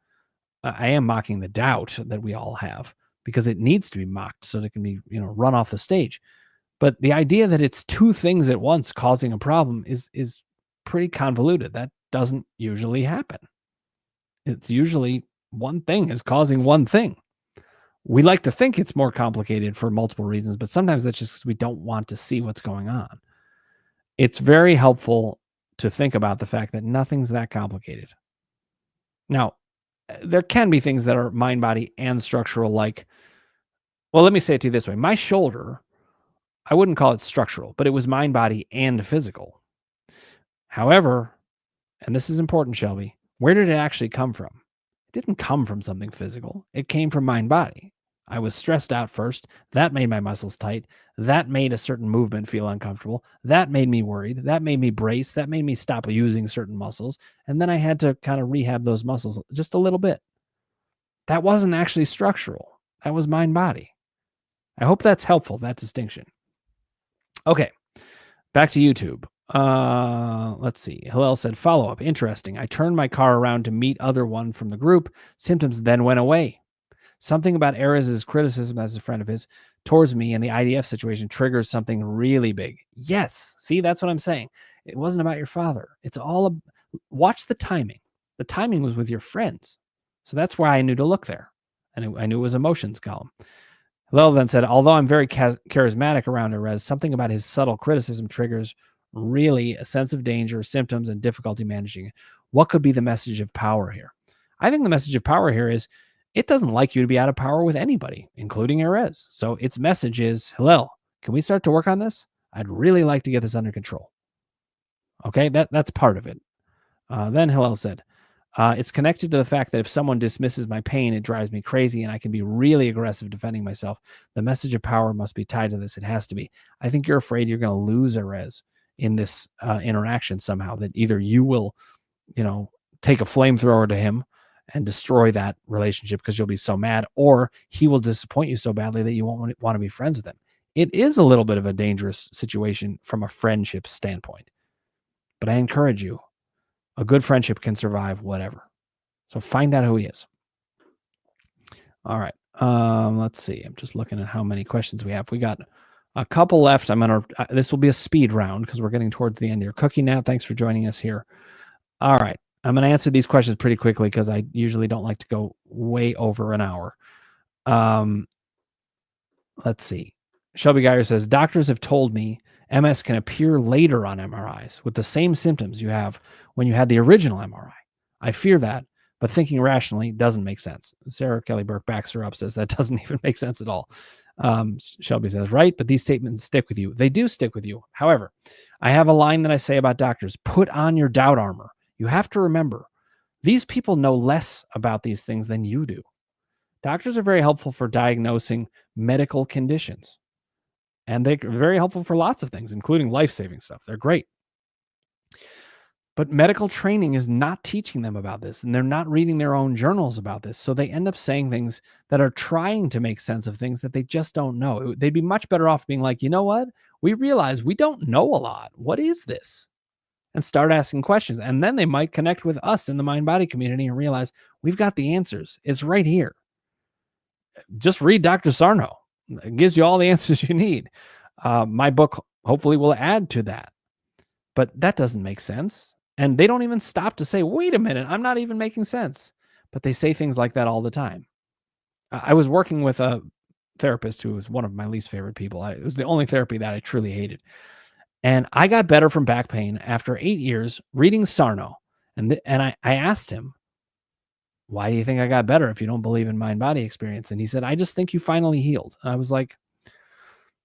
I am mocking the doubt that we all have, because it needs to be mocked so that it can be, run off the stage. But the idea that it's two things at once causing a problem is pretty convoluted. That doesn't usually happen. It's usually one thing is causing one thing. We like to think it's more complicated for multiple reasons, but sometimes that's just because we don't want to see what's going on. It's very helpful to think about the fact that nothing's that complicated. Now, there can be things that are mind, body, and structural, like Well, let me say it to you this way. My shoulder, I wouldn't call it structural, but it was mind, body, and physical. However, and this is important, Shelby, where did it actually come from? It didn't come from something physical. It came from mind, body. I was stressed out first. That made my muscles tight. That made a certain movement feel uncomfortable. That made me worried. That made me brace. That made me stop using certain muscles. And then I had to kind of rehab those muscles just a little bit. That wasn't actually structural. That was mind, body. I hope that's helpful, that distinction. Okay, back to YouTube. Let's see. Hillel said, follow up. Interesting. I turned my car around to meet other one from the group. Symptoms then went away. Something about Erez's criticism as a friend of his towards me and the IDF situation triggers something really big. Yes. See, that's what I'm saying. It wasn't about your father. It's all watch the timing. The timing was with your friends. So that's why I knew to look there. And I knew it was emotions column. Hillel then said, although I'm very charismatic around Erez, something about his subtle criticism triggers really a sense of danger, symptoms, and difficulty managing it. What could be the message of power here? I think the message of power here is it doesn't like you to be out of power with anybody, including Erez. So its message is, Hillel, can we start to work on this? I'd really like to get this under control. Okay, that's part of it. Then Hillel said, it's connected to the fact that if someone dismisses my pain, it drives me crazy and I can be really aggressive defending myself. The message of power must be tied to this. It has to be. I think you're afraid you're going to lose Erez in this interaction somehow, that either you will, take a flamethrower to him and destroy that relationship because you'll be so mad, or he will disappoint you so badly that you won't want to be friends with him. It is a little bit of a dangerous situation from a friendship standpoint, but I encourage you, a good friendship can survive whatever. So find out who he is. All right. Let's see. I'm just looking at how many questions we have. We got a couple left. This will be a speed round because we're getting towards the end here. Cookie Nat, thanks for joining us here. All right. I'm going to answer these questions pretty quickly because I usually don't like to go way over an hour. Let's see. Shelby Geyer says, doctors have told me MS can appear later on MRIs with the same symptoms you have when you had the original MRI. I fear that, but thinking rationally doesn't make sense. Sarah Kelly Burke backs her up, says that doesn't even make sense at all. Shelby says, right, but these statements stick with you. They do stick with you. However, I have a line that I say about doctors: put on your doubt armor. You have to remember, these people know less about these things than you do. Doctors are very helpful for diagnosing medical conditions. And they're very helpful for lots of things, including life-saving stuff. They're great. But medical training is not teaching them about this, and they're not reading their own journals about this. So they end up saying things that are trying to make sense of things that they just don't know. They'd be much better off being like, you know what? We realize we don't know a lot. What is this? And start asking questions. And then they might connect with us in the mind-body community and realize we've got the answers. It's right here. Just read Dr. Sarno. It gives you all the answers you need. My book hopefully will add to that. But that doesn't make sense. And they don't even stop to say, wait a minute, I'm not even making sense. But they say things like that all the time. I was working with a therapist who was one of my least favorite people. It was the only therapy that I truly hated. And I got better from back pain after 8 years reading Sarno. And I asked him, why do you think I got better if you don't believe in mind-body experience? And he said, I just think you finally healed. And I was like,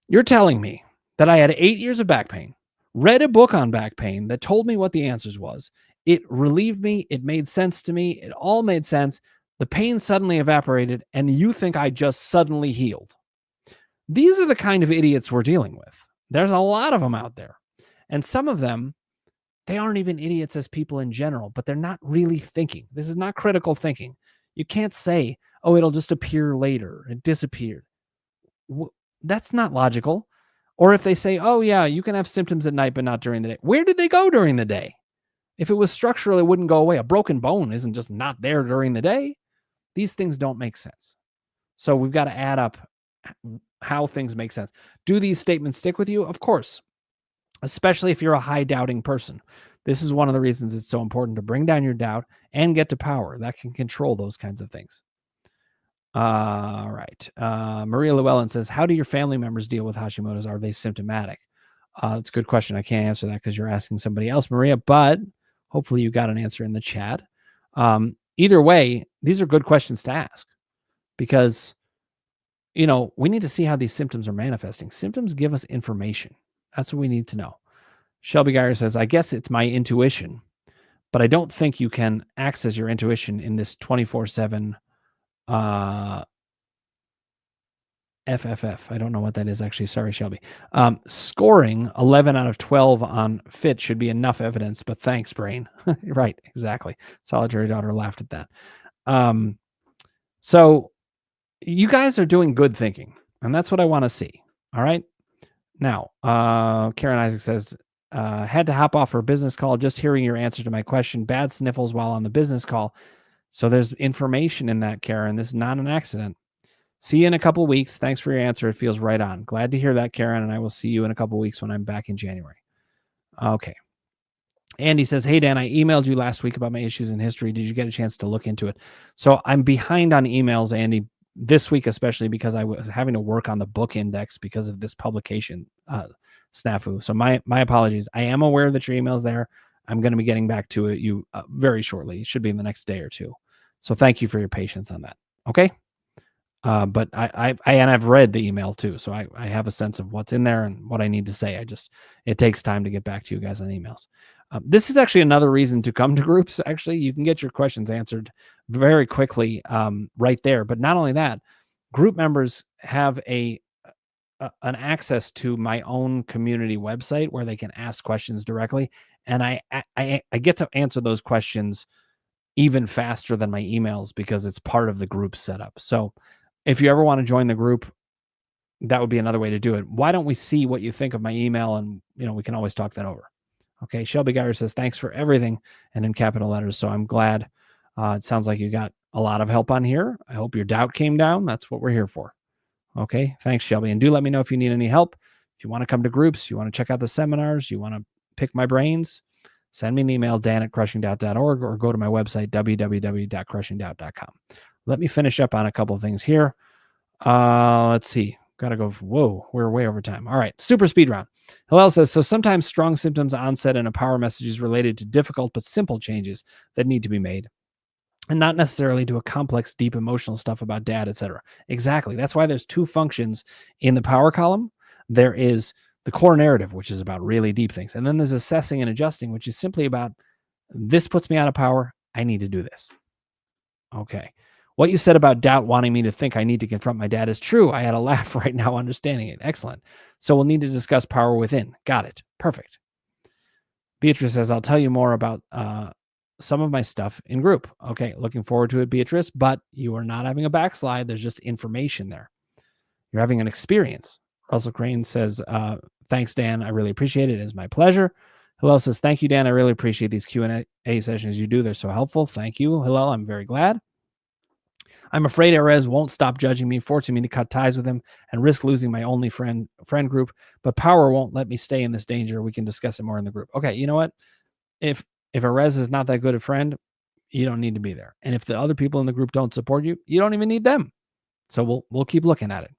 you're telling me that I had 8 years of back pain, read a book on back pain that told me what the answers was. It relieved me. It made sense to me. It all made sense. The pain suddenly evaporated, and you think I just suddenly healed. These are the kind of idiots we're dealing with. There's a lot of them out there. And some of them, they aren't even idiots as people in general, but they're not really thinking. This is not critical thinking. You can't say, oh, it'll just appear later. It disappeared. That's not logical. Or if they say, oh, yeah, you can have symptoms at night, but not during the day. Where did they go during the day? If it was structural, it wouldn't go away. A broken bone isn't just not there during the day. These things don't make sense. So we've got to add up how things make sense. Do these statements stick with you? Of course, especially if you're a high doubting person. This is one of the reasons it's so important to bring down your doubt and get to power. That can control those kinds of things. All right. Maria Llewellyn says, how do your family members deal with Hashimoto's? Are they symptomatic? That's a good question. I can't answer that because you're asking somebody else, Maria, but hopefully you got an answer in the chat. Either way, these are good questions to ask because we need to see how these symptoms are manifesting. Symptoms give us information. That's what we need to know. Shelby Geyer says, I guess it's my intuition, but I don't think you can access your intuition in this 24/7 FFF. I don't know what that is actually. Sorry, Shelby. Scoring 11 out of 12 on fit should be enough evidence, but thanks, brain. Right, exactly. Solitary daughter laughed at that. So you guys are doing good thinking, and that's what I want to see. All right. Now, Karen Isaac says, had to hop off for a business call. Just hearing your answer to my question. Bad sniffles while on the business call. So there's information in that, Karen. This is not an accident. See you in a couple of weeks. Thanks for your answer. It feels right on. Glad to hear that, Karen, and I will see you in a couple of weeks when I'm back in January. Okay. Andy says, hey, Dan, I emailed you last week about my issues in history. Did you get a chance to look into it? So I'm behind on emails, Andy, this week especially because I was having to work on the book index because of this publication snafu. So my apologies. I am aware that your email's there. I'm going to be getting back to you very shortly. It should be in the next day or two. So thank you for your patience on that. Okay. But I've read the email too, so I have a sense of what's in there and what I need to say. It takes time to get back to you guys on emails. This is actually another reason to come to groups. Actually, you can get your questions answered very quickly right there. But not only that, group members have an access to my own community website where they can ask questions directly, and I get to answer those questions even faster than my emails because it's part of the group setup. So if you ever want to join the group, that would be another way to do it. Why don't we see what you think of my email, and we can always talk that over. Okay. Shelby Geyer says, thanks for everything, and in capital letters. So I'm glad. It sounds like you got a lot of help on here. I hope your doubt came down. That's what we're here for. Okay. Thanks, Shelby. And do let me know if you need any help. If you want to come to groups, you want to check out the seminars, you want to pick my brains, send me an email, dan@crushingdoubt.org, or go to my website, www.crushingdoubt.com. Let me finish up on a couple of things here. Let's see. Got to go. Whoa, we're way over time. All right. Super speed round. Hillel says, so sometimes strong symptoms onset in a power message is related to difficult but simple changes that need to be made, and not necessarily to a complex, deep emotional stuff about dad, etc. Exactly. That's why there's two functions in the power column. There is the core narrative, which is about really deep things. And then there's assessing and adjusting, which is simply about, this puts me out of power. I need to do this. Okay. What you said about doubt wanting me to think I need to confront my dad is true. I had a laugh right now understanding it. Excellent. So we'll need to discuss power within. Got it. Perfect. Beatrice says, I'll tell you more about some of my stuff in group. Okay. Looking forward to it, Beatrice, but you are not having a backslide. There's just information there. You're having an experience. Russell Crane says, thanks, Dan. I really appreciate it. It is my pleasure. Hillel says, thank you, Dan. I really appreciate these Q&A sessions you do. They're so helpful. Thank you, Hillel. I'm very glad. I'm afraid Erez won't stop judging me, forcing me to cut ties with him and risk losing my only friend group, but power won't let me stay in this danger. We can discuss it more in the group. Okay, you know what? If Erez is not that good a friend, you don't need to be there. And if the other people in the group don't support you, you don't even need them. So we'll keep looking at it.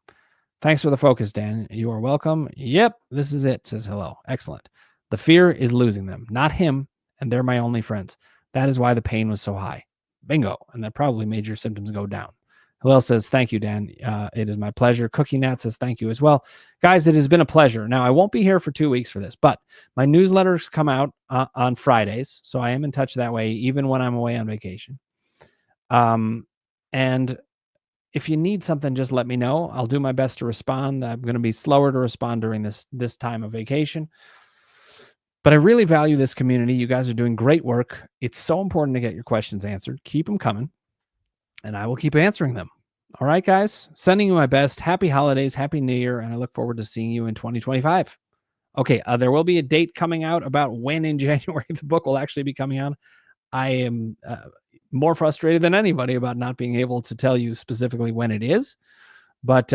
Thanks for the focus, Dan. You are welcome. Yep, this is it, says Hello. Excellent. The fear is losing them, not him, and they're my only friends. That is why the pain was so high. Bingo. And that probably made your symptoms go down. Hillel says, thank you, Dan. It is my pleasure. Cookie Nat says, thank you as well. Guys, it has been a pleasure. Now, I won't be here for 2 weeks for this, but my newsletters come out on Fridays, so I am in touch that way, even when I'm away on vacation. And if you need something, just let me know. I'll do my best to respond. I'm going to be slower to respond during this time of vacation. But I really value this community. You guys are doing great work. It's so important to get your questions answered. Keep them coming, and I will keep answering them. All right, guys? Sending you my best. Happy holidays. Happy New Year, and I look forward to seeing you in 2025. Okay, there will be a date coming out about when in January the book will actually be coming out. I am more frustrated than anybody about not being able to tell you specifically when it is. But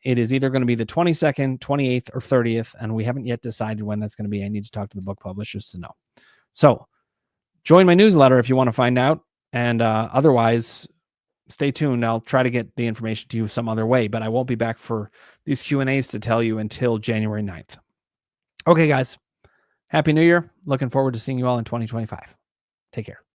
it is either going to be the 22nd, 28th, or 30th, and we haven't yet decided when that's going to be. I need to talk to the book publishers to know. So join my newsletter if you want to find out, and otherwise, stay tuned. I'll try to get the information to you some other way, but I won't be back for these Q&As to tell you until January 9th. Okay, guys. Happy New Year. Looking forward to seeing you all in 2025. Take care.